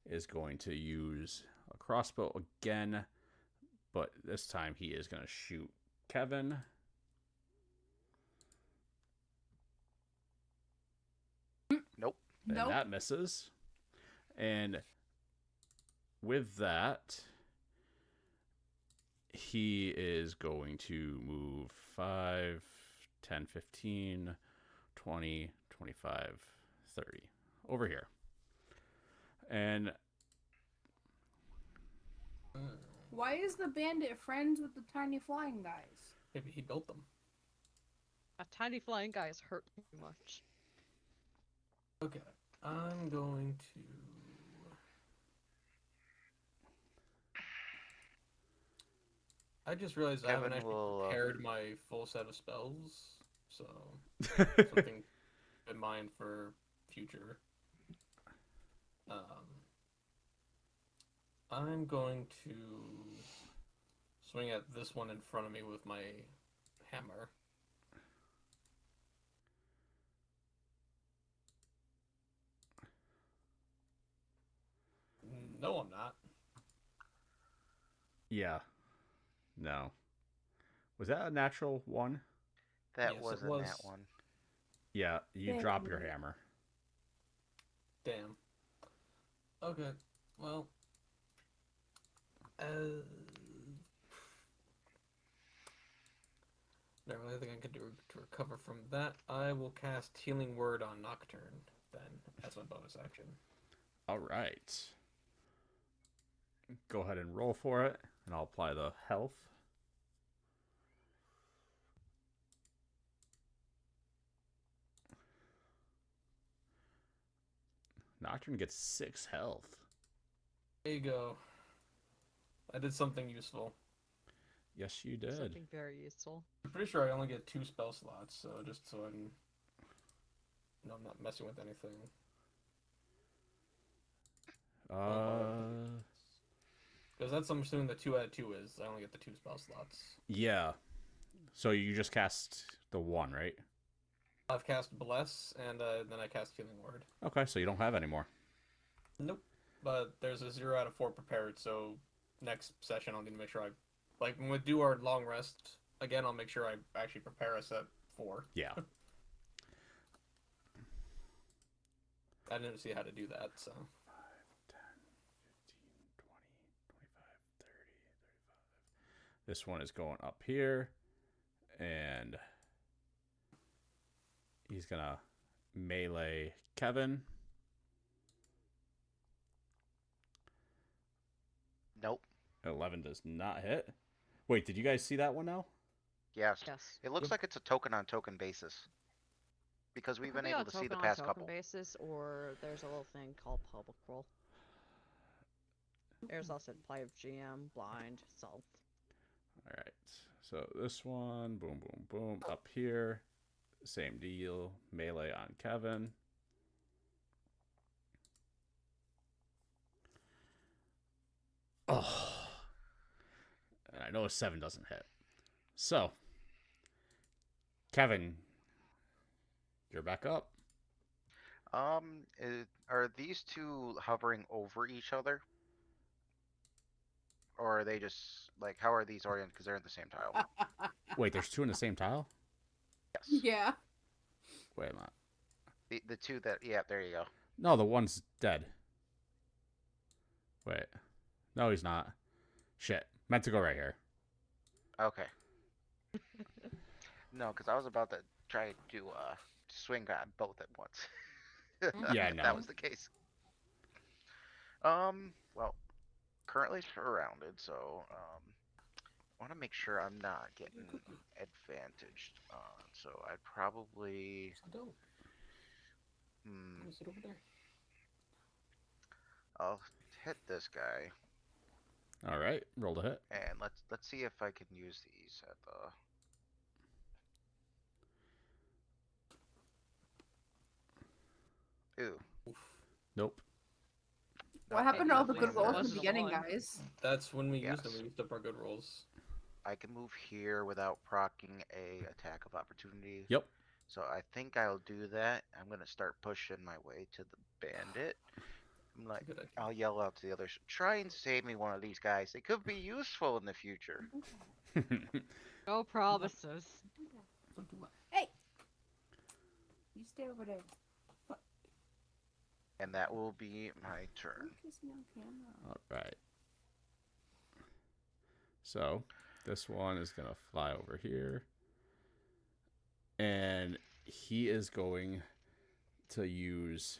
is going to use a crossbow again. But this time he is going to shoot Kevin. Nope. And Nope. that misses. And with that, he is going to move 5, 10, 15, 20, 25, 30. Over here. And Why is the bandit friends with the tiny flying guys? Maybe he built them. A tiny flying guy is hurt too much. Okay, I'm going to... I just realized I haven't Kevin actually will, prepared my full set of spells, so something in mind for future. I'm going to swing at this one in front of me with my hammer. No, I'm not. yeah. No. Was that a natural one? that Yes, it wasn't was. that one. Yeah, you Damn. drop your hammer. Damn. Okay, well... Not really anything I can do to recover from that. I will cast Healing Word on Nocturne, then, as my bonus action. All right. Go ahead and roll for it, and I'll apply the health. Nocturne gets 6 health. There you go. I did something useful. Yes, you did. Something very useful. I'm pretty sure I only get 2 spell slots, so just so I'm not messing with anything. Because that's I'm assuming the 2 out of 2 is. I only get the 2 spell slots. Yeah. So you just cast the 1, right? I've cast Bless, and then I cast Healing Word. Okay, so you don't have any more. Nope. But there's a 0 out of 4 prepared, so next session I'll need to make sure I Like when we do our long rest again, I'll make sure I actually prepare us at 4. Yeah. I didn't see how to do that, so 5, 10, 15, 20, 25, 30, 35. This one is going up here, and he's gonna melee Kevin. Nope. 11 does not hit. Wait, did you guys see that one now? Yes. Yes. It looks like it's a token on token basis. Because we've been Could be able on to see the token past on couple. token basis, or there's a little thing called public roll. There's also play of GM, blind, self. All right. So this one, boom, boom, boom, up here. Same deal. Melee on Kevin. Oh. And I know a 7 doesn't hit. So, Kevin, you're back up. Are these two hovering over each other? Or are they just, like, how are these oriented? Because they're in the same tile. Wait, there's 2 in the same tile? Yes. Yeah. Wait a minute. The two that, yeah, there you go. No, the one's dead. Wait. No, he's not. Shit. Meant to go right here. Okay. No, because I was about to try to swing on both at once. Yeah, if no. that was the case. Well, currently surrounded, so I want to make sure I'm not getting advantaged. So I'd probably I don't. Sit over there. I'll hit this guy, All right. Roll to hit. and let's see if I can use these at the. Ooh. Nope. What happened to all the It good rolls in the wasn't a beginning, one. guys? That's when we used them. Yes. We used up our good rolls. I can move here without proccing a attack of opportunity. Yep. So I think I'll do that. I'm gonna start pushing my way to the bandit. I'm like, Good idea. I'll yell out to the others, try and save me one of these guys. They could be useful in the future. No promises. Hey! You stay over there. And that will be my turn. Kiss me on camera. All right. So this one is going to fly over here. And he is going to use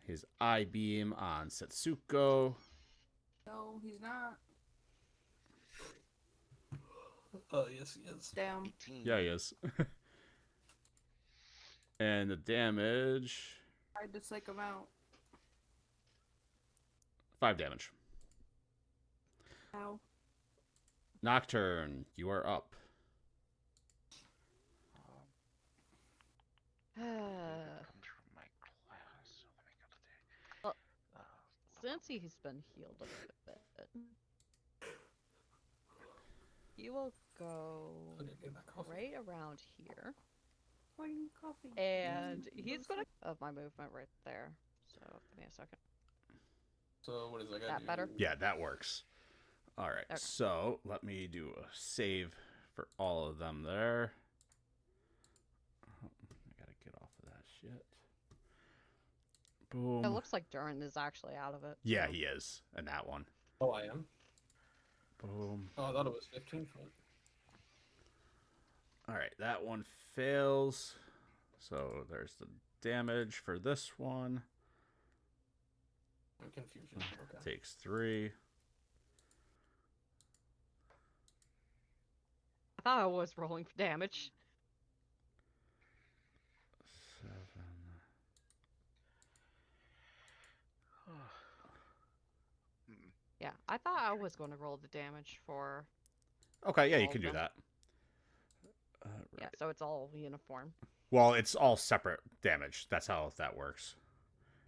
his eye beam on Setsuko. No, he's not. Oh, yes, he is. Damn. 18. Yeah, he is. And the damage, I just like him out. 5 damage. Ow. Nocturne, you are up. Comes from my class. So let me go to Well, the, Since he's been healed a bit, you will go Okay, get that coffee. right around here, Morning coffee. and he's gonna of my movement right there. So give me a second. So what is that? That better? Yeah, that works. All right, Okay. so let me do a save for all of them there. Oh, I gotta get off of that shit. Boom. It looks like Durin is actually out of it. Yeah, so- he is in that one. Oh, I am. Boom. Oh, I thought it was 15 foot. All right, that one fails. So there's the damage for this one. I'm confusion. Okay. Takes 3. I thought I was rolling for damage. 7. Yeah, I thought I was going to roll the damage for. Okay, yeah, you All can of do them. that. Yeah, so it's all uniform. Well, it's all separate damage. That's how that works.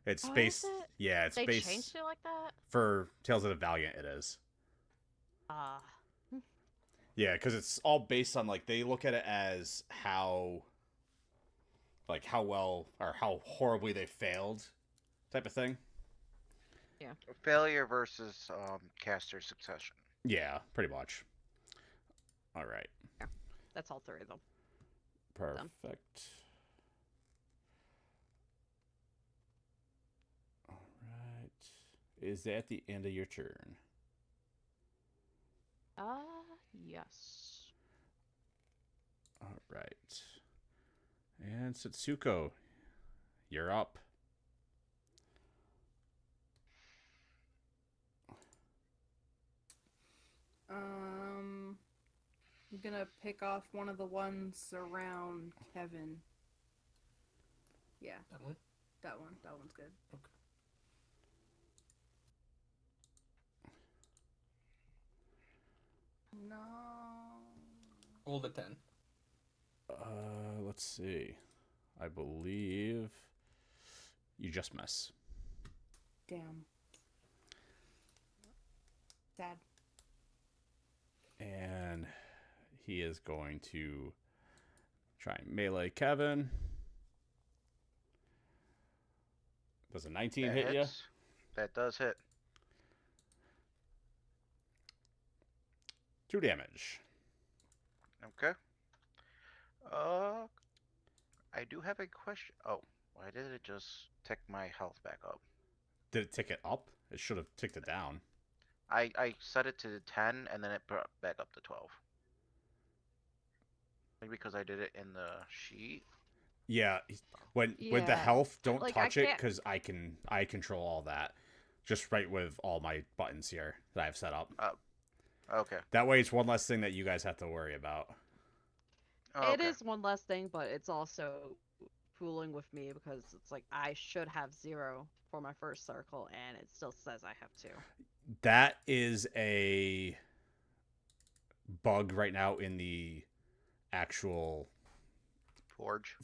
It's Oh, is based. it? Yeah, it's They based changed it like that? for Tales of the Valiant. It is. Ah. Yeah, because it's all based on like they look at it as how, like how well or how horribly they failed, type of thing. failure versus caster succession. Yeah, pretty much. All right. That's all 3 of them. Perfect. All right. Is that the end of your turn? Yes. All right. And Setsuko, you're up. I'm gonna pick off one of the ones around Kevin. Yeah, That one? that one. That one's good. Okay. No. Roll the 10. Let's see. I believe you just miss. Damn. Sad. And he is going to try and melee Kevin. Does a 19 That hit you? hits. That does hit. 2 damage. Okay. I do have a question. Oh, why did it just tick my health back up? Did it tick it up? It should have ticked it down. I set it to 10 and then it brought back up to 12. Maybe because I did it in the sheet. Yeah, with the Yeah, health, don't like, I touch it can't- because I control all that. Just right with all my buttons here that I've set up. Okay. That way, it's one less thing that you guys have to worry about. Oh, It okay. is one less thing, but it's also fooling with me because it's like I should have 0 for my first circle, and it still says I have 2. That is a bug right now in the actual Forge.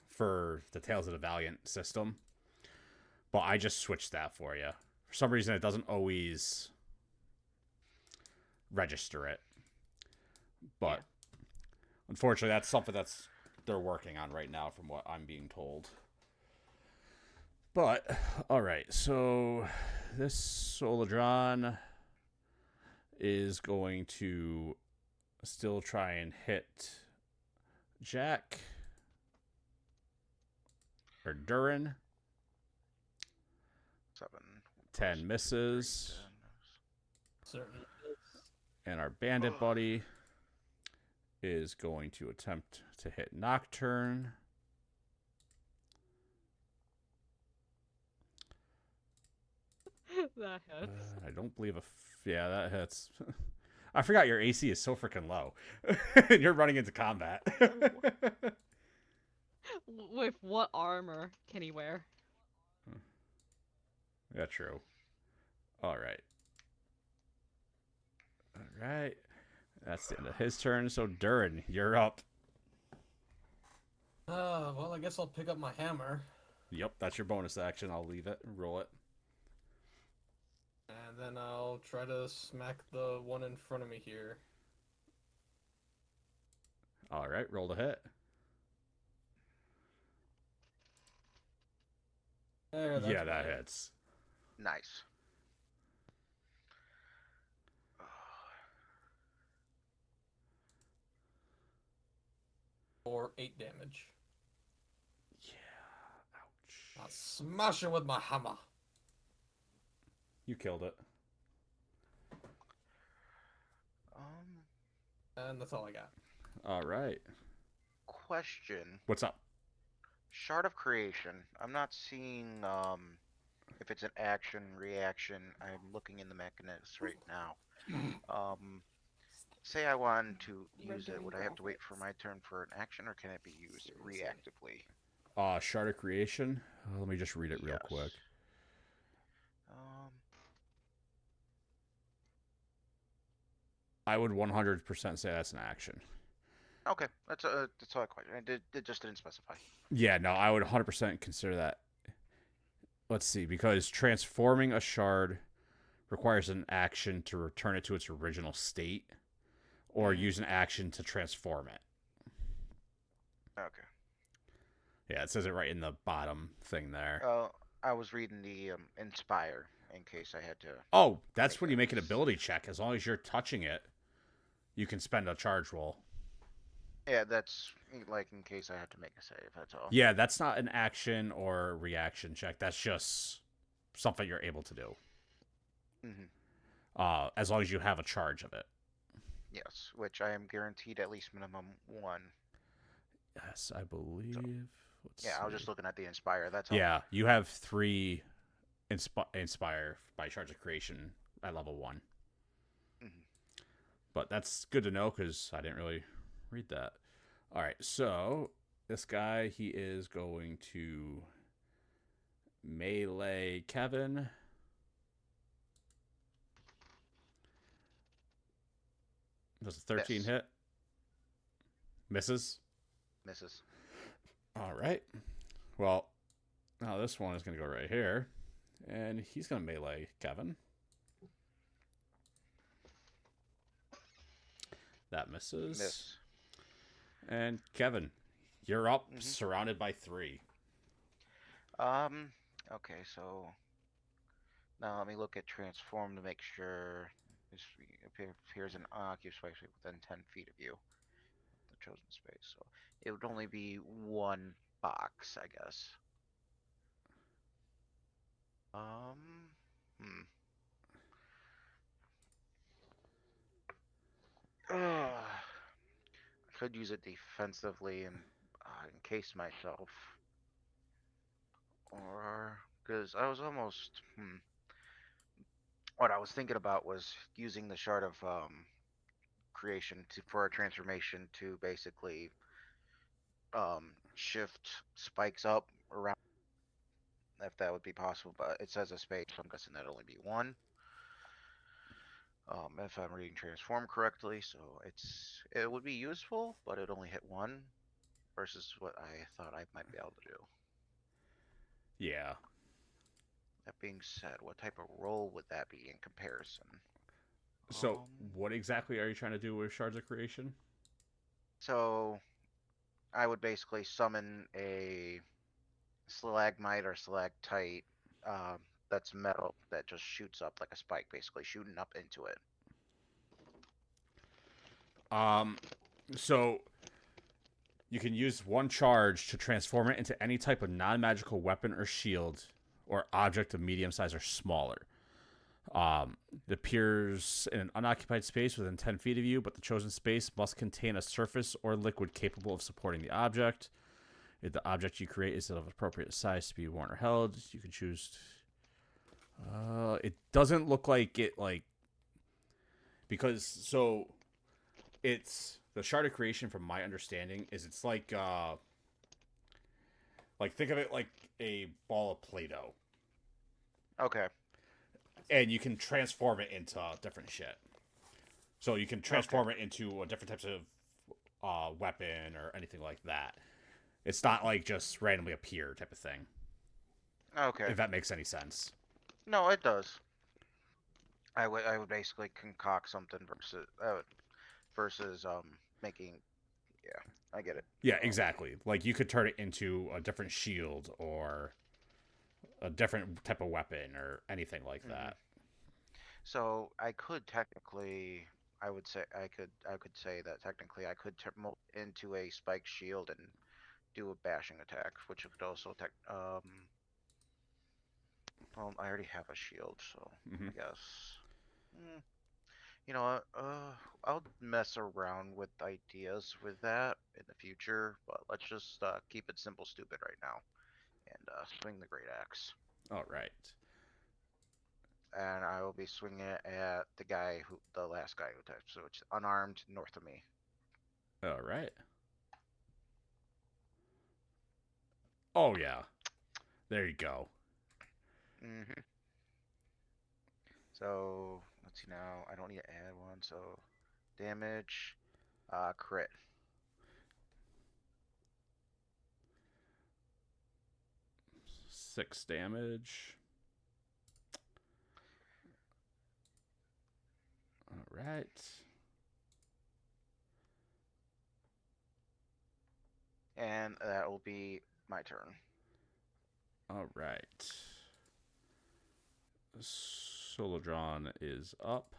For the Tales of the Valiant system. But I just switched that for you. For some reason, it doesn't always register it. But unfortunately, that's something they're working on right now from what I'm being told. But, alright, so this Soladron is going to still try and hit Jack. Or Durin. 7. 10 misses. Certainly. And our bandit buddy is going to attempt to hit Nocturne. That hits. I don't believe yeah, that hits. I forgot your AC is so freaking low. You're running into combat. With what armor can he wear? Yeah, true. All right. All right. That's the end of his turn. So, Durin, you're up. Well, I guess I'll pick up my hammer. Yep, that's your bonus action. I'll leave it and roll it. And then I'll try to smack the one in front of me here. All right, roll to hit. There, that's Yeah, that better. hits. Nice. For 8 damage. Yeah. Ouch. I'll smash it with my hammer. You killed it. And that's all I got. All right. Question. What's up? Shard of Creation. I'm not seeing if it's an action, reaction. I'm looking in the mechanisms right now. Say I want to use it. Would I have to wait for my turn for an action, or can it be used reactively? Shard of Creation. Let me just read it real Yes. quick. I would 100% say that's an action. Okay, that's all I question. It just didn't specify. Yeah, no, I would 100% consider that. Let's see, because transforming a shard requires an action to return it to its original state, or use an action to transform it. Okay. Yeah, it says it right in the bottom thing there. I was reading the Inspire, in case I had to. Oh, that's make when you make an this. ability check. As long as you're touching it, you can spend a charge roll. Yeah, that's like in case I had to make a save. That's all. Yeah, that's not an action or reaction check. That's just something you're able to do. Hmm. As long as you have a charge of it. Yes, which I am guaranteed at least minimum one. Yes, I believe. So, Let's yeah, I was see. just looking at the inspire. That's all. Yeah, you have 3 inspire by charge of creation at level 1. Hmm. But that's good to know because I didn't really read that. All right, so this guy, he is going to melee Kevin. Does a 13 Miss. hit? Misses? Misses. All right. Well, now this one is going to go right here. And he's going to melee Kevin. That misses. Miss. And Kevin, you're up, Mhm. surrounded by 3. Okay, so now let me look at transform to make sure this appears in unoccupied space within 10 feet of you, the chosen space. So it would only be one box, I guess. Hmm. I could use it defensively and encase myself, or because I was almost. What I was thinking about was using the shard of creation for a transformation to basically shift spikes up around, if that would be possible. But it says a space, so I'm guessing that'd only be one. If I'm reading transform correctly, so it would be useful, but it only hit one versus what I thought I might be able to do. Yeah. That being said, what type of role would that be in comparison? So, what exactly are you trying to do with Shards of Creation? So I would basically summon a stalagmite or stalactite that's metal that just shoots up like a spike, basically shooting up into it. So you can use one charge to transform it into any type of non-magical weapon or shield or object of medium size or smaller. It appears in an unoccupied space within 10 feet of you, but the chosen space must contain a surface or liquid capable of supporting the object. If the object you create is of appropriate size to be worn or held, you can choose. It doesn't look like it, because so it's the shard of creation. From my understanding, is it's like think of it like a ball of Play-Doh, Okay. and you can transform it into different shit. So you can transform it into a different types of weapon or anything like that. It's not like just randomly appear type of thing. Okay. If that makes any sense. No, it does. I would basically concoct something versus making. Yeah, I get it. Yeah, exactly. Like you could turn it into a different shield or a different type of weapon or anything like that. So I could technically, I would say I could say that technically I could mold into a spike shield and do a bashing attack, which could also well, I already have a shield, so Mm-hmm. I guess. You know what? I'll mess around with ideas with that in the future, but let's just keep it simple, stupid right now, and swing the great axe. All right. And I will be swinging it at the last guy who types, so it's unarmed north of me. All right. Oh yeah. There you go. Mm-hmm. So let's see now. I don't need to add one. So damage, crit. 6 damage. All right. And that will be my turn. All right. Solodron is up,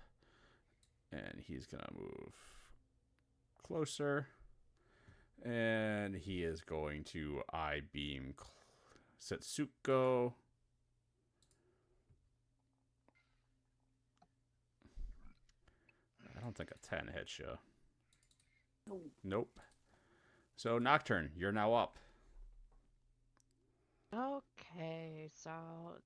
and he's gonna move closer, and he is going to I-beam Setsuko. I don't think a 10 hits you. No. Nope. So Nocturne, you're now up. Okay, so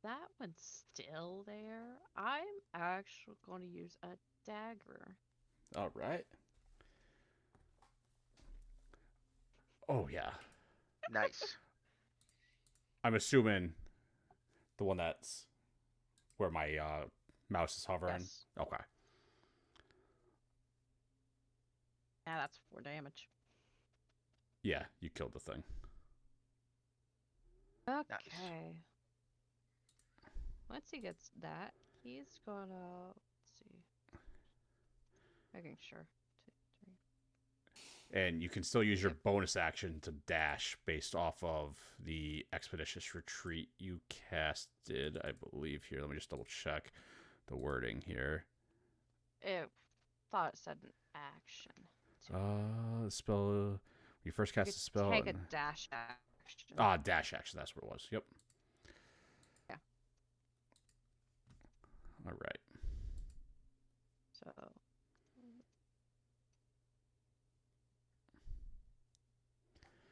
that one's still there. I'm actually going to use a dagger. All right. Oh yeah. Nice. I'm assuming the one that's where my mouse is hovering. Yes. Okay. Yeah, that's 4 damage. Yeah, you killed the thing. Okay. Once he gets that, he's gonna, let's see. Making sure. 2, 3. And you can still use your bonus action to dash based off of the Expeditious Retreat you casted, I believe. Here, let me just double check the wording here. It thought it said an action. Spell. You first You cast a could spell. take a and- dash action. dash action. That's what it was. Yep. Yeah. All right. So.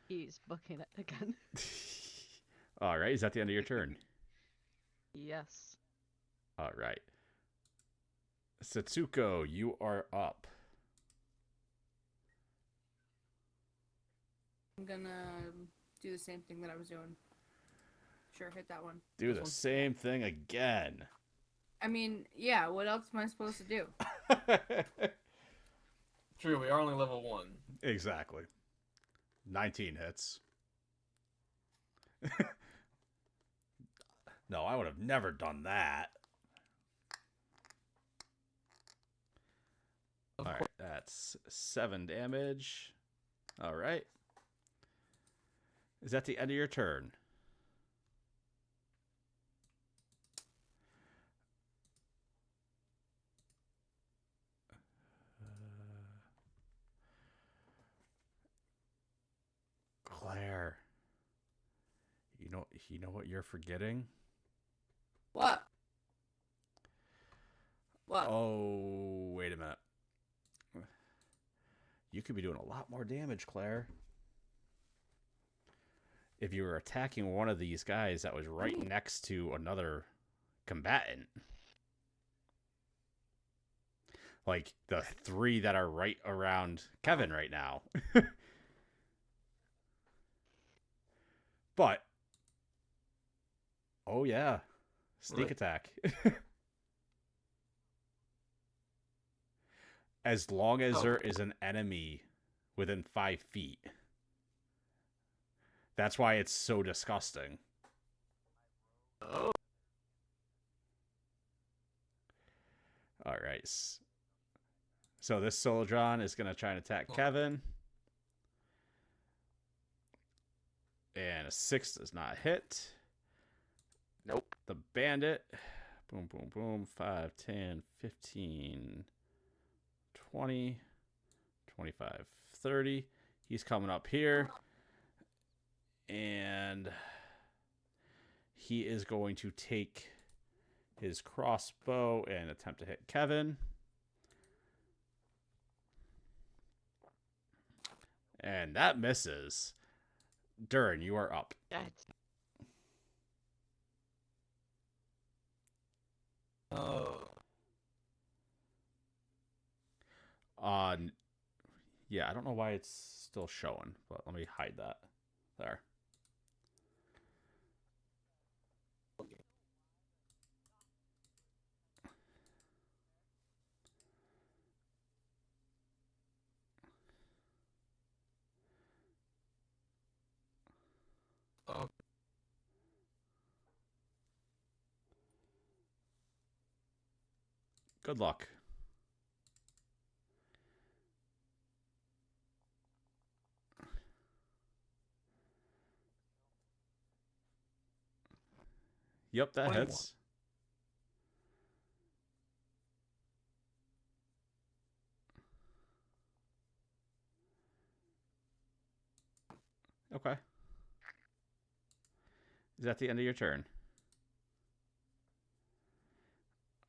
He's booking it again. All right. Is that the end of your turn? Yes. All right. Setsuko, you are up. I'm gonna do the same thing that I was doing. Sure, hit that one. Do This the one. same thing again. I mean, yeah, what else am I supposed to do? True, we are only level 1. Exactly. 19 hits. No, I would have never done that. All right, that's 7 damage. All right. Is that the end of your turn? Claire. You know what you're forgetting? What? What? Oh, wait a minute. You could be doing a lot more damage, Claire. If you were attacking one of these guys that was right next to another combatant. Like the 3 that are right around Kevin right now. But, oh yeah, sneak attack. As long as there is an enemy within 5 feet. That's why it's so disgusting. Oh. All right. So this Solodron is going to try and attack Kevin. And a 6 does not hit. Nope. The bandit. Boom, boom, boom. 5, 10, 15, 20, 25, 30. He's coming up here. And he is going to take his crossbow and attempt to hit Kevin. And that misses. Durin, you are up. Oh. Yeah, I don't know why it's still showing, but let me hide that. There. Oh. Good luck. Yep, that 21. hits. Okay. Is that the end of your turn?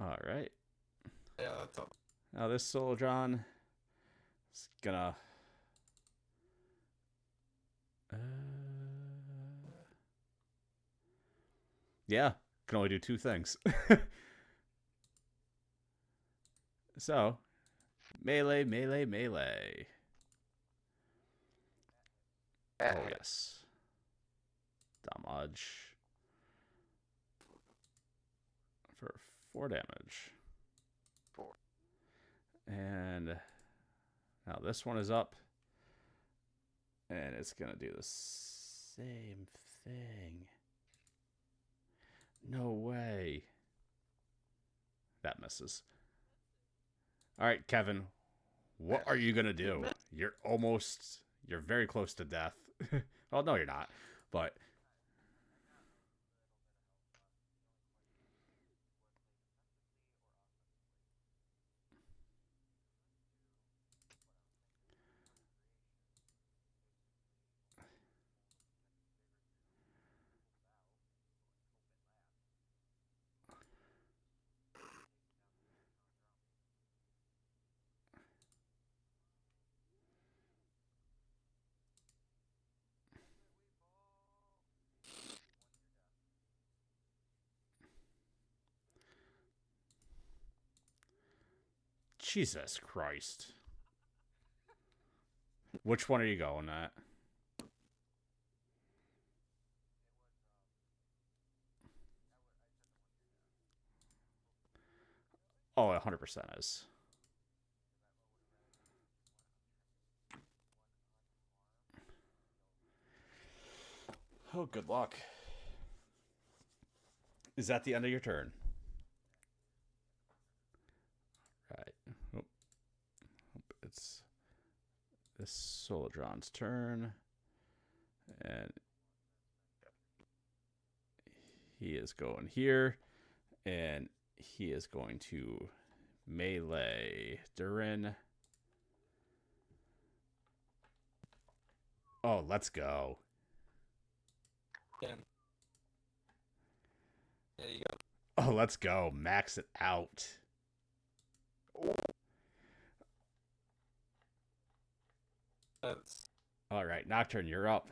All right. Yeah, that's all. Now this Solodron is gonna. Yeah, can only do two things. So, melee, melee, melee. That Oh hit. yes. Damage for 4 damage. 4. And now this one is up. And it's going to do the same thing. No way. That misses. All right, Kevin. What are you going to do? You're very close to death. Oh, no, you're not. But Jesus Christ. Which one are you going at? Oh, 100% is. Oh, good luck. Is that the end of your turn? Right. Oh. It's this Solodron's turn. And he is going here. And he is going to melee Durin. Oh, let's go. Yeah. There you go. Oh, let's go. Max it out. That's All right, Nocturne, you're up.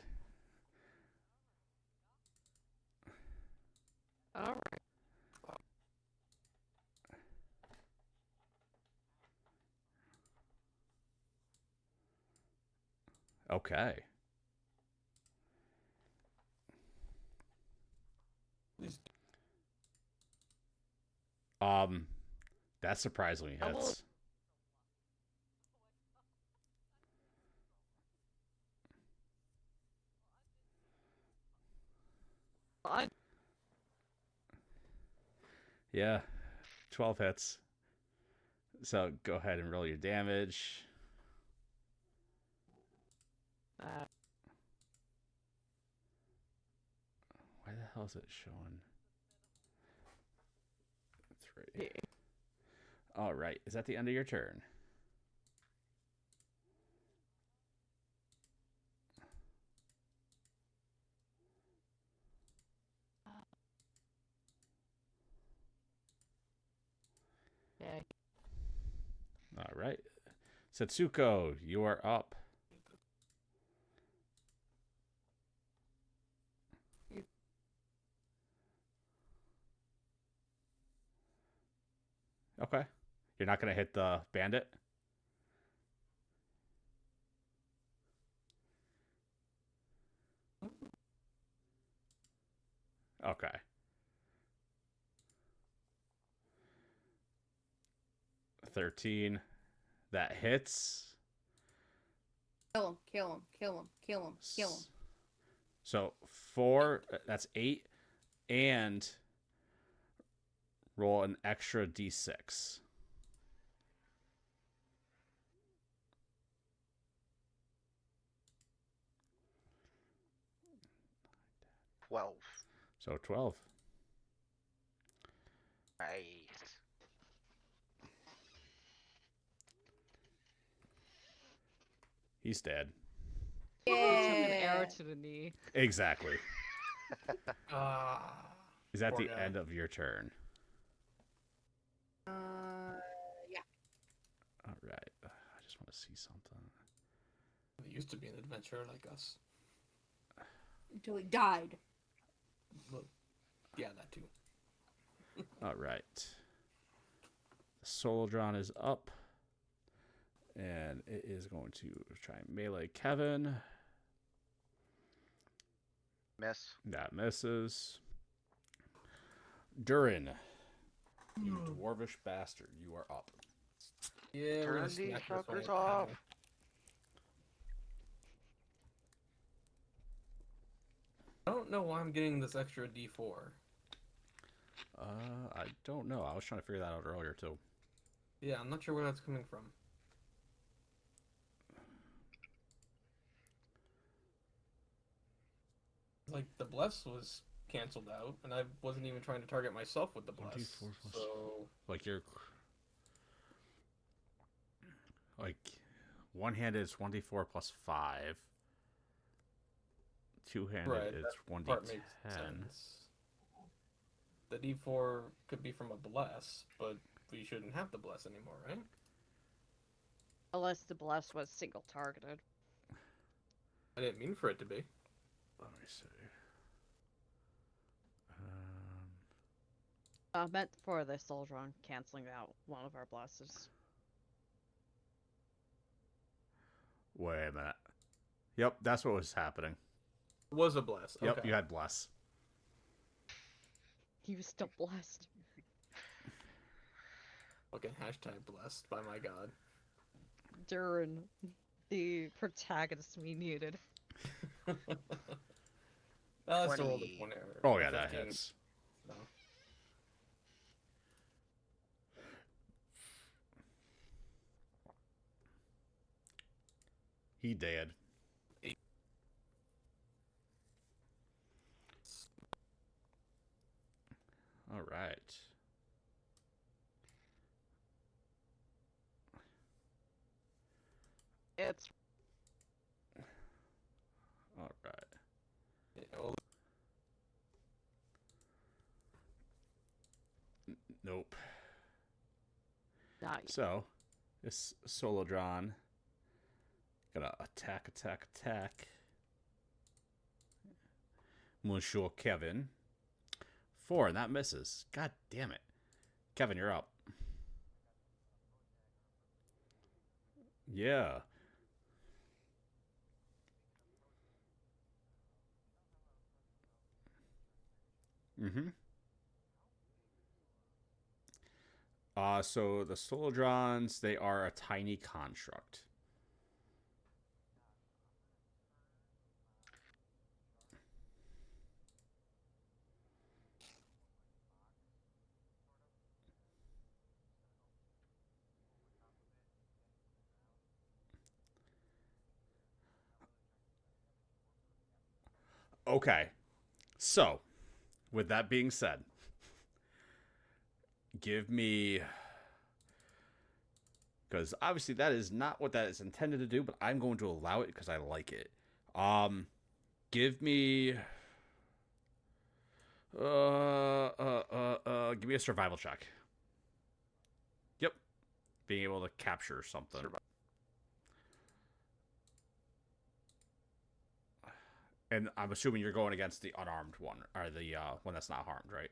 All right. Okay. That surprisingly hits. Yeah, 12 hits. So go ahead and roll your damage. Why the hell is it showing? 3. All right, is that the end of your turn? Yeah. All right. Setsuko, you are up. Okay. You're not going to hit the bandit? Okay. 13. That hits. Kill him, kill him, kill him, kill him, kill him. So 4, that's 8. And roll an extra d6. So 12. Nice. He's dead. He took an arrow to the knee. Exactly. Ah. Is that Poor the guy. end of your turn? Yeah. All right. I just want to see something. He used to be an adventurer like us. Until he died. Well, yeah, that too. All right. The Solodron is up. And it is going to try and melee Kevin. Miss. That misses. Durin, you dwarvish bastard, you are up. Yeah, we're Turn gonna these smack this one fuckers with the off. hammer. I don't know why I'm getting this extra D4. I don't know. I was trying to figure that out earlier too. Yeah, I'm not sure where that's coming from. Like, the bless was canceled out, and I wasn't even trying to target myself with the bless. 1d4 plus- So, Like you're like one-handed is 1d4 plus 5. Two-handed right, is that part makes 1d10. sense. The D4 could be from a bless, but we shouldn't have the bless anymore, right? Unless the bless was single targeted. I didn't mean for it to be. Let me see. Meant for the Soldier canceling out one of our blesses. Wait a minute. Yep, that's what was happening. It was a bless. Yep, Okay. you had bless. He was still blessed. Fucking hashtag blessed, by my god. Durin, the protagonist we needed. That's all the 20. point error. Oh yeah, that 15. hits. No. He dead. All right. It's All right. Yeah, well, Nope. not yet. So, this Solodron gonna attack. Monsieur Kevin. 4, and that misses. God damn it. Kevin, you're up. Yeah. Mm-hmm. So the Solodrons, they are a tiny construct. Okay. So, with that being said, give me, because obviously that is not what that is intended to do, but I'm going to allow it because I like it. Give me give me a survival check. Yep. Being able to capture something. And I'm assuming you're going against the unarmed one, or the one that's not harmed, right?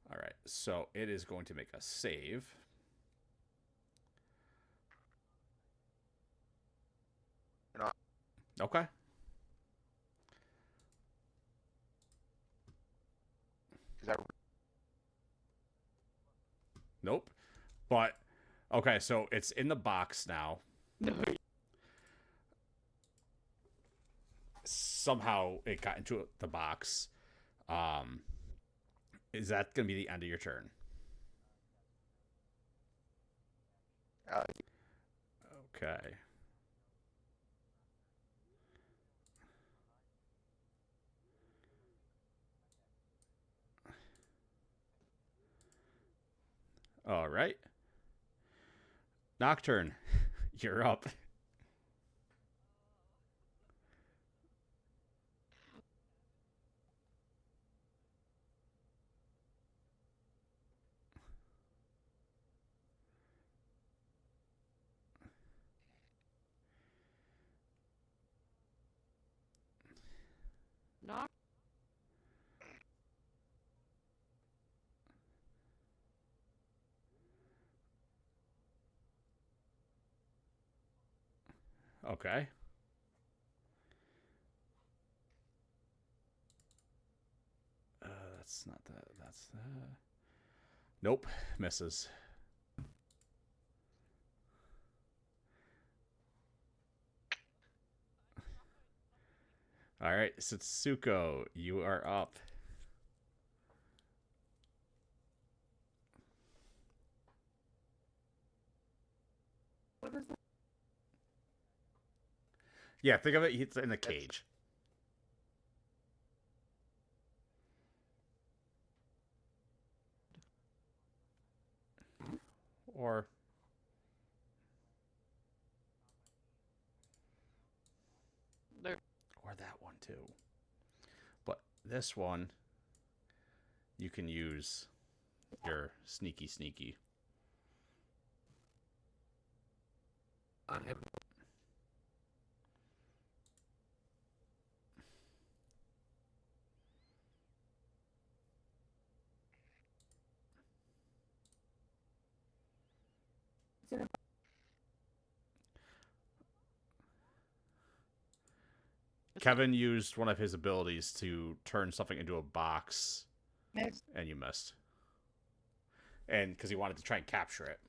All right, so it is going to make a save. No. Okay. Is that Nope. But, okay, so it's in the box now. Somehow it got into the box. Is that going to be the end of your turn? Okay. All right. Nocturne, you're up. Okay. That's not that. That's that. Nope. Misses. All right, Satsuko, you are up. What is that? Yeah, think of it. It's in a cage. Or that one too. But this one, you can use your sneaky. I have It's in a Kevin used one of his abilities to turn something into a box, mess. and you missed. And because he wanted to try and capture it.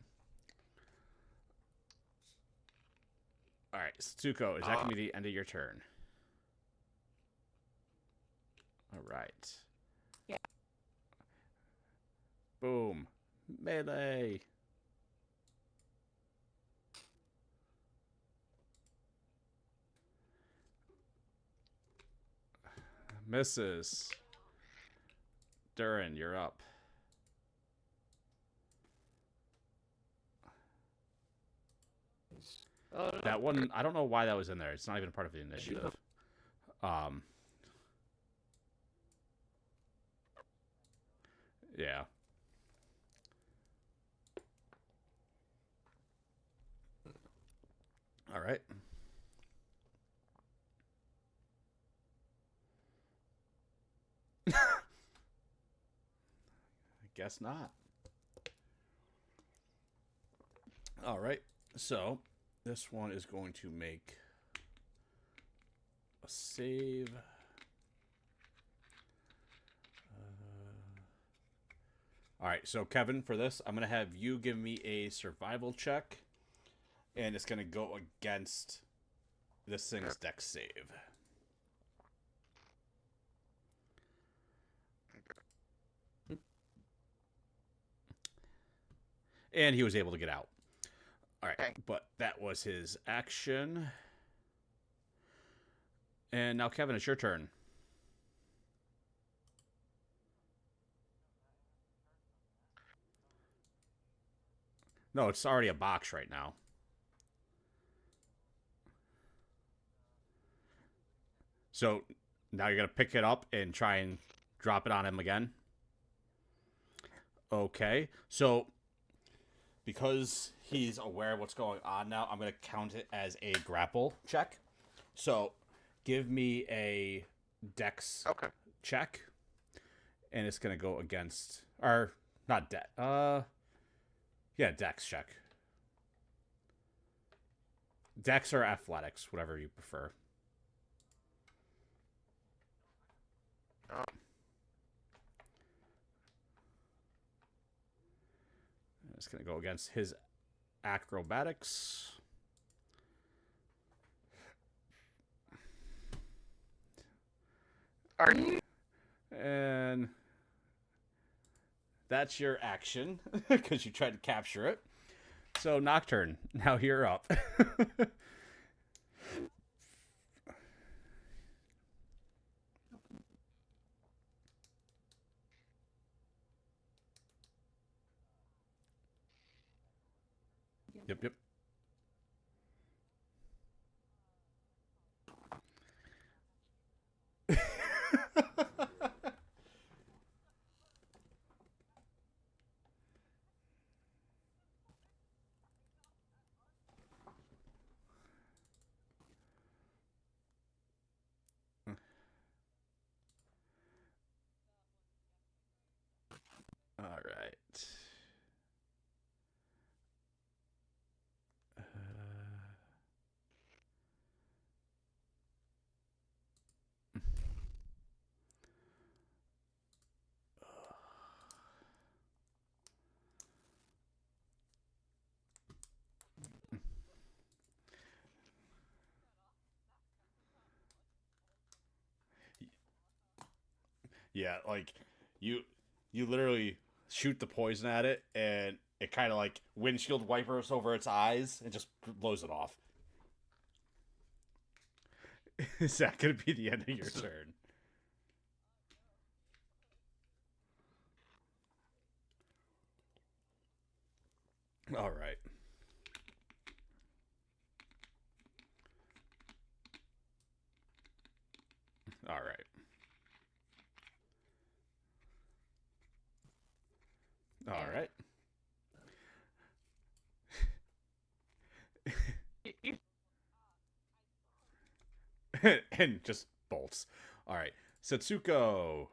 All right, Satsuko, is that going to be the end of your turn? All right. Yeah. Boom. Melee. Misses. Durin, you're up. That one, I don't know why that was in there. It's not even part of the initiative. Yeah. All right. I guess not. All right. So this one is going to make a save. All right. So Kevin, for this, I'm going to have you give me a survival check, and it's going to go against this thing's dex save. And he was able to get out. All right, Okay. but that was his action. And now, Kevin, it's your turn. No, it's already a box right now. So now you're going to pick it up and try and drop it on him again. Okay, so because he's aware of what's going on now, I'm going to count it as a grapple check. So give me a dex check, and it's going to go against, or not dex. Yeah, dex check. Dex or athletics, whatever you prefer. It's going to go against his acrobatics. Are you? And that's your action, because you tried to capture it. So, Nocturne, now you're up. Yep. All right. Yeah, like you literally shoot the poison at it, and it kind of like windshield wipers over its eyes and just blows it off. Is that going to be the end of your turn? All right. All right. All right. And just bolts. All right. Setsuko.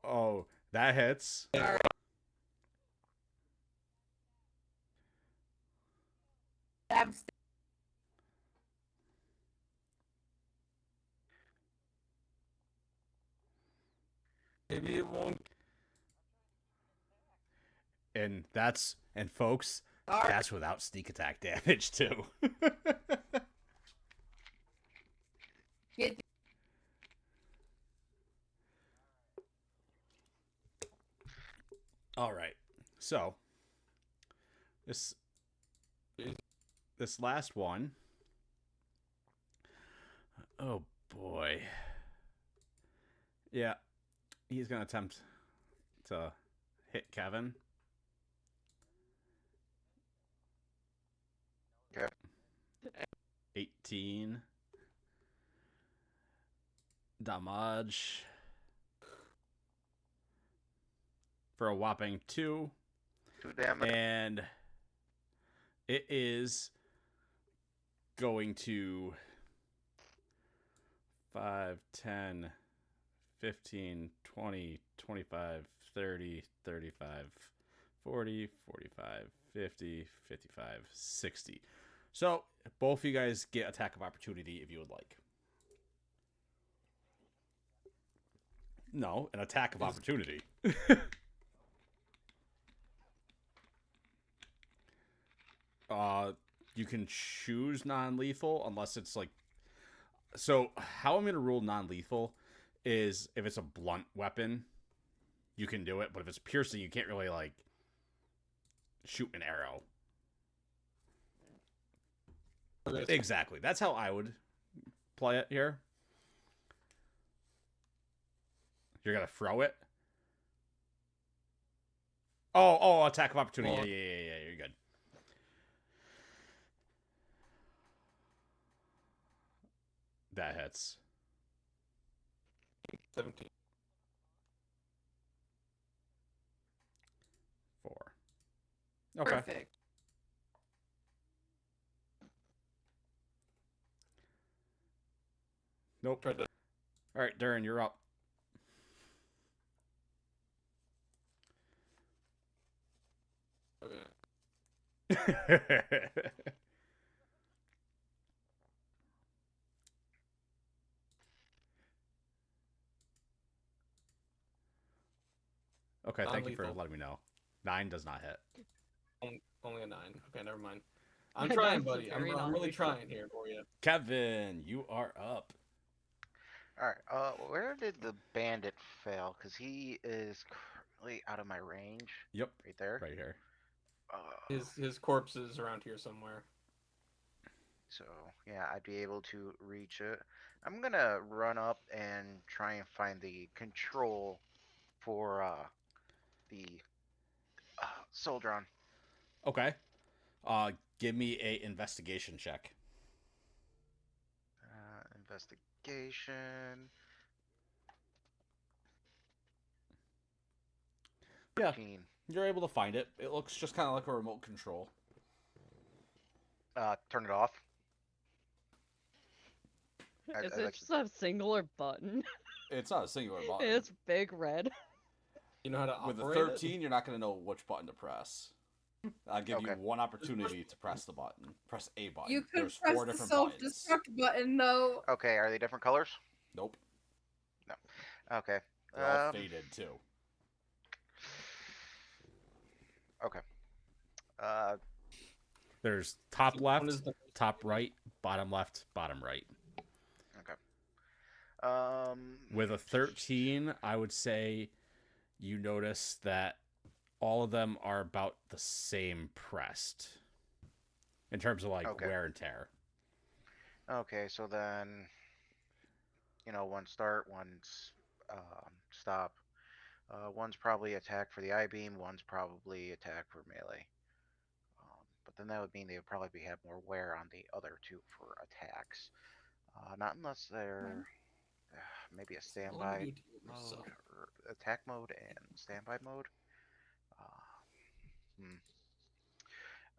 Oh, that hits. Maybe it won't. And folks, that's without sneak attack damage too. All right. So, this last one. Oh boy. Yeah. He's going to attempt to hit Kevin. Okay. 18 damage for a whopping 2. 2 damage. And it is going to 5, 10, 15, 20, 25, 30, 35, 40, 45, 50, 55, 60. So, both of you guys get attack of opportunity if you would like. No, an attack of opportunity. You can choose non-lethal unless it's like... So, how I'm going to rule non-lethal is if it's a blunt weapon, you can do it. But if it's piercing, you can't really, like, shoot an arrow. Okay. Exactly. That's how I would play it here. You're going to throw it? Oh, attack of opportunity. Yeah, you're good. That hits. 17. 4. Okay. Perfect. Nope. Tried to. All right, Darren, you're up. Okay. Okay, thank you for Non-lethal. letting me know. 9 does not hit. Only a 9. Okay, never mind. I'm My trying, dice are buddy. I'm very really non-lethal. trying here for you. Kevin, you are up. Alright, where did the bandit fail? Because he is currently out of my range. Yep. Right there. Right here. His corpse is around here somewhere. So, yeah, I'd be able to reach it. I'm gonna run up and try and find the control for, the Soldron. Okay. Give me a investigation check. Investigation. Yeah. 13. You're able to find it. It looks just kind of like a remote control. Turn it off. Is I it like just a singular button? It's not a singular button. It's big red. You know how to With a operate 13, you're not going to know which button to press. I'll give you Okay. one opportunity to press the button. Press a button. You could There's press 4 the different buttons. self-destruct button though. Okay, are they different colors? Nope. Okay. They're all faded too. Okay. Uh, There's top So left, one is the- top right, bottom left, bottom right. With a 13, I would say you notice that all of them are about the same pressed in terms of like Okay. wear and tear. Okay, so then, one start, one's stop. One's probably attack for the I-beam, one's probably attack for melee. But then that would mean they would probably have more wear on the other two for attacks. Not unless they're maybe a Let me standby do it to yourself. mode, or attack mode and standby mode.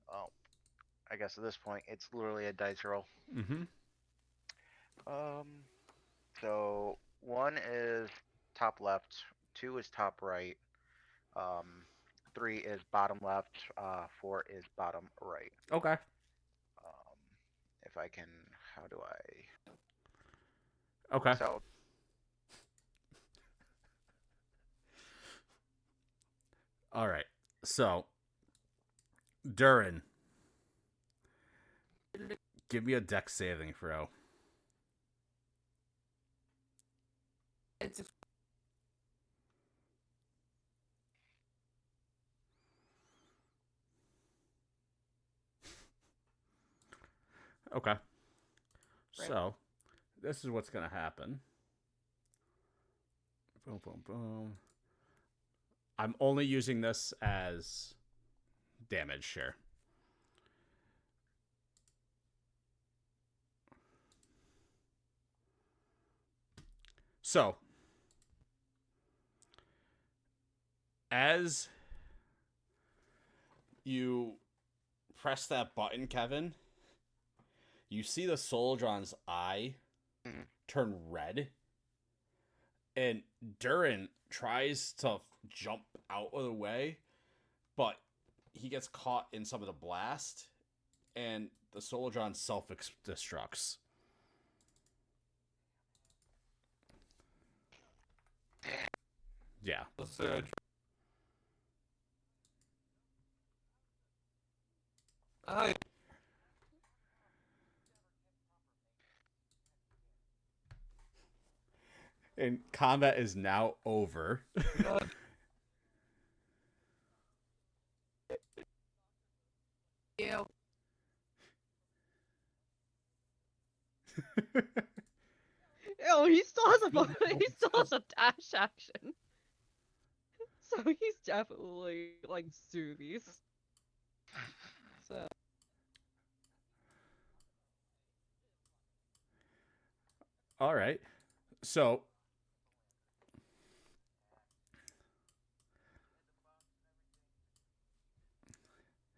Oh, I guess at this point it's literally a dice roll. Mm-hmm. So 1 is top left, 2 is top right, 3 is bottom left, 4 is bottom right. Okay. If I can, how do I? Okay. So All right. So, Durin, give me a dex saving throw. It's Okay. Right. So, this is what's going to happen. Boom, boom, boom. I'm only using this as damage share. So, as you press that button, Kevin, you see the Soldiron's eye turn red. And Durin tries to jump out of the way, but he gets caught in some of the blast, and the Soldiron self-destructs. Yeah. Let's say I try. I And combat is now over. you. Oh, he still has he still has a dash action. So he's definitely like zoomies. So All right. So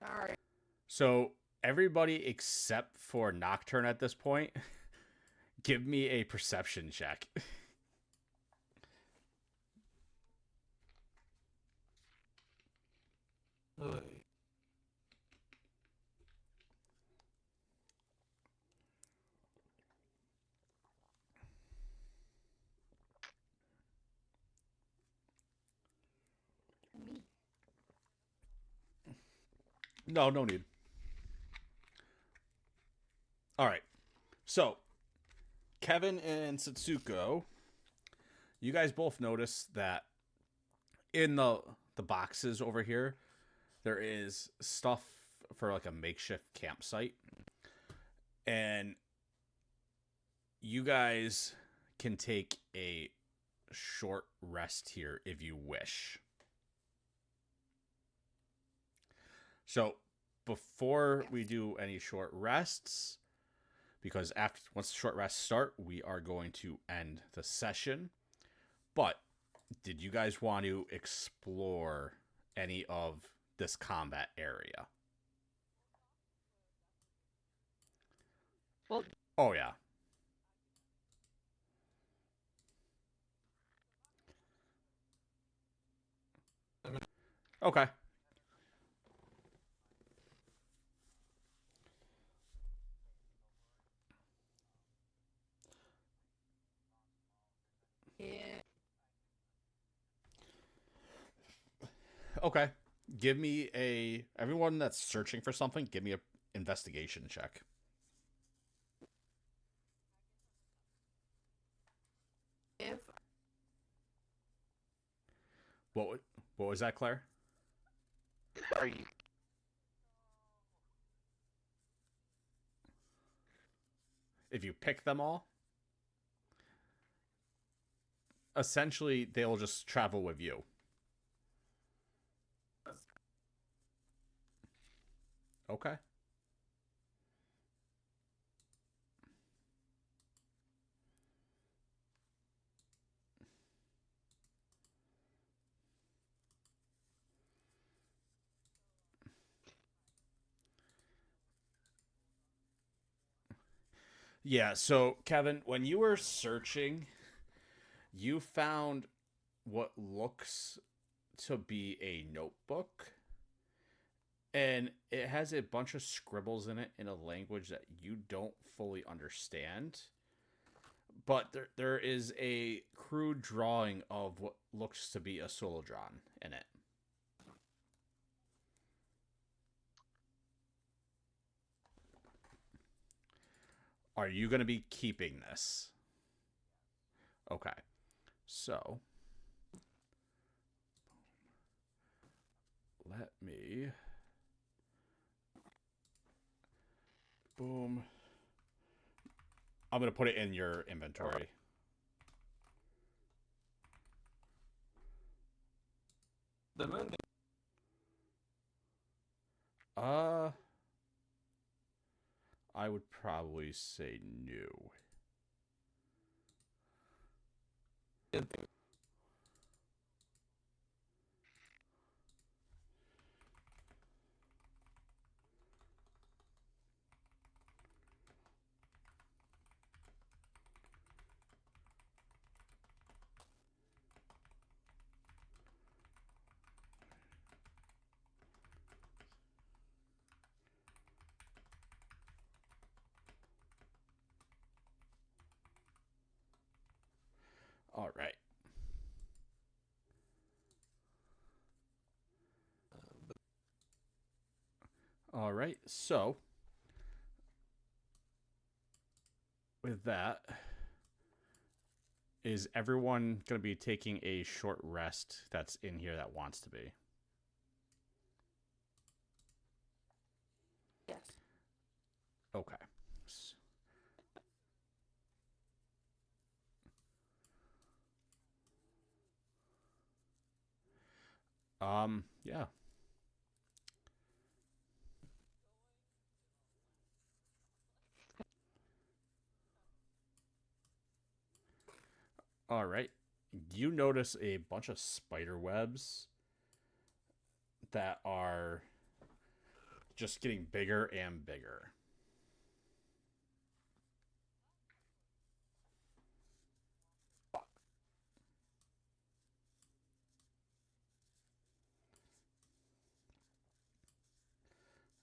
Alright. So everybody except for Nocturne at this point, give me a perception check. No need. All right. So, Kevin and Satsuko, you guys both notice that in the boxes over here, there is stuff for like a makeshift campsite. And you guys can take a short rest here if you wish. So, before we do any short rests, because once the short rests start, we are going to end the session. But did you guys want to explore any of this combat area? well, Oh yeah. Okay. Okay. Give me everyone that's searching for something, give me a investigation check. If What was that, Claire? Are you? If you pick them all, essentially they'll just travel with you. Okay. Yeah, so Kevin, when you were searching, you found what looks to be a notebook, and it has a bunch of scribbles in it in a language that you don't fully understand. But there is a crude drawing of what looks to be a solodron in it. Are you going to be keeping this? Okay. So, let me... Boom. I'm going to put it in your inventory. The moon. I would probably say no. All right. All right. So, with that, is everyone going to be taking a short rest that's in here that wants to be? yes. Okay. Yeah. All right. You notice a bunch of spider webs that are just getting bigger and bigger.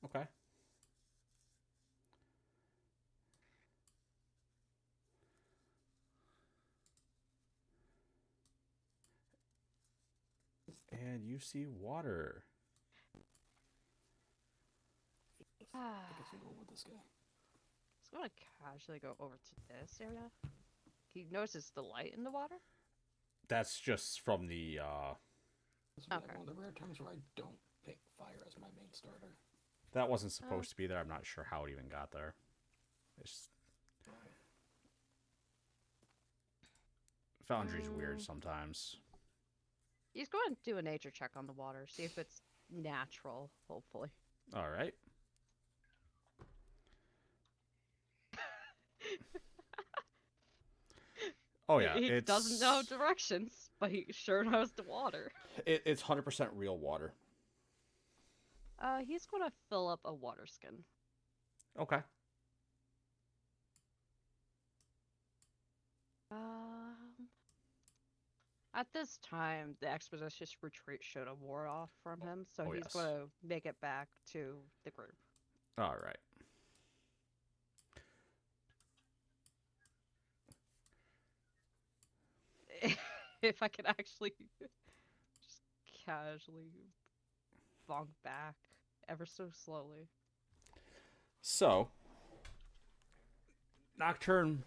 Okay. And you see water. Ah. I guess we'll go with this guy. Let's go to casually go over to this area. He notices the light in the water. That's just from the This will be Okay. one of the rare times where I don't pick fire as my main starter. that wasn't supposed to be there. I'm not sure how it even got there. It's Foundry's weird sometimes. He's going to do a nature check on the water, see if it's natural, hopefully. All right. Oh yeah, He it's doesn't know directions, but he sure knows the water. It's 100% real water. He's going to fill up a water skin. Okay. At this time, the expeditious retreat should have wore off from him, so Oh, he's yes. going to make it back to the group. All right. If I could actually just casually bonk back ever so slowly. So, Nocturne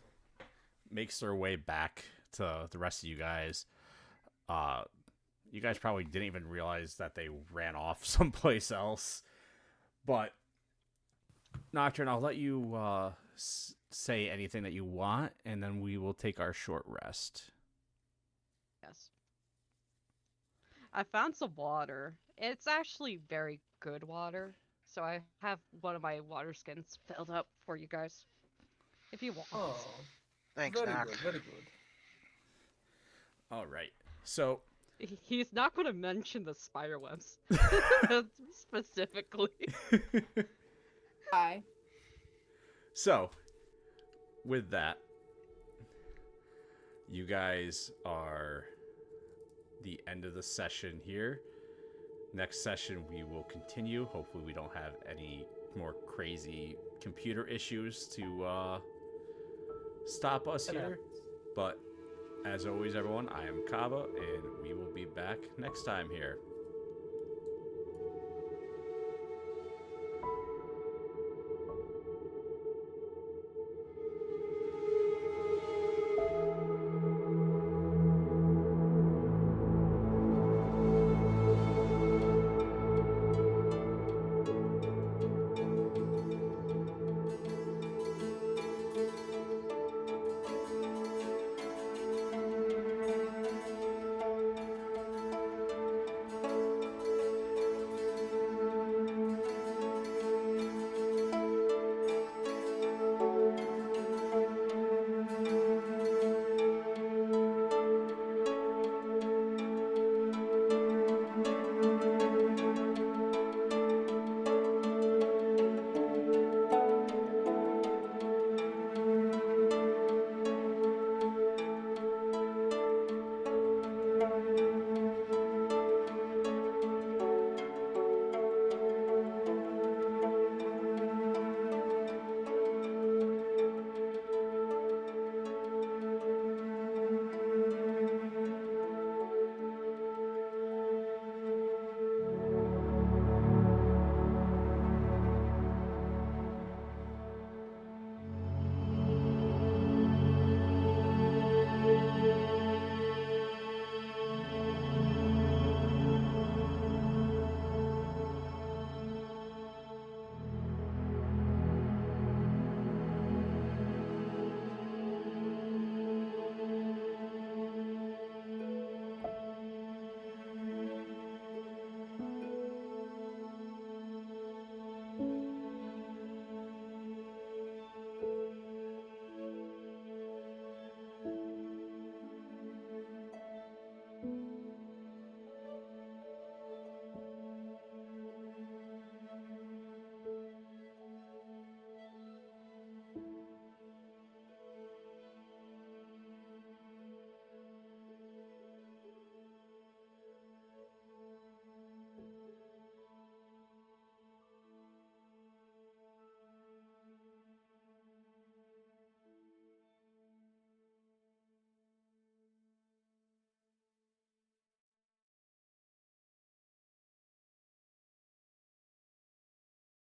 makes their way back to the rest of you guys. You guys probably didn't even realize that they ran off someplace else. But, Nocturne, I'll let you say anything that you want, and then we will take our short rest. Yes. I found some water. It's actually very good water. So I have one of my water skins filled up for you guys. If you want. Oh, Thanks, very Knock. good, very good. All right. So, He's not going to mention the spider webs specifically. Hi. So, with that, you guys are the end of the session here. Next session, we will continue. Hopefully, we don't have any more crazy computer issues to stop us here. But as always, everyone, I am Kava, and we will be back next time here.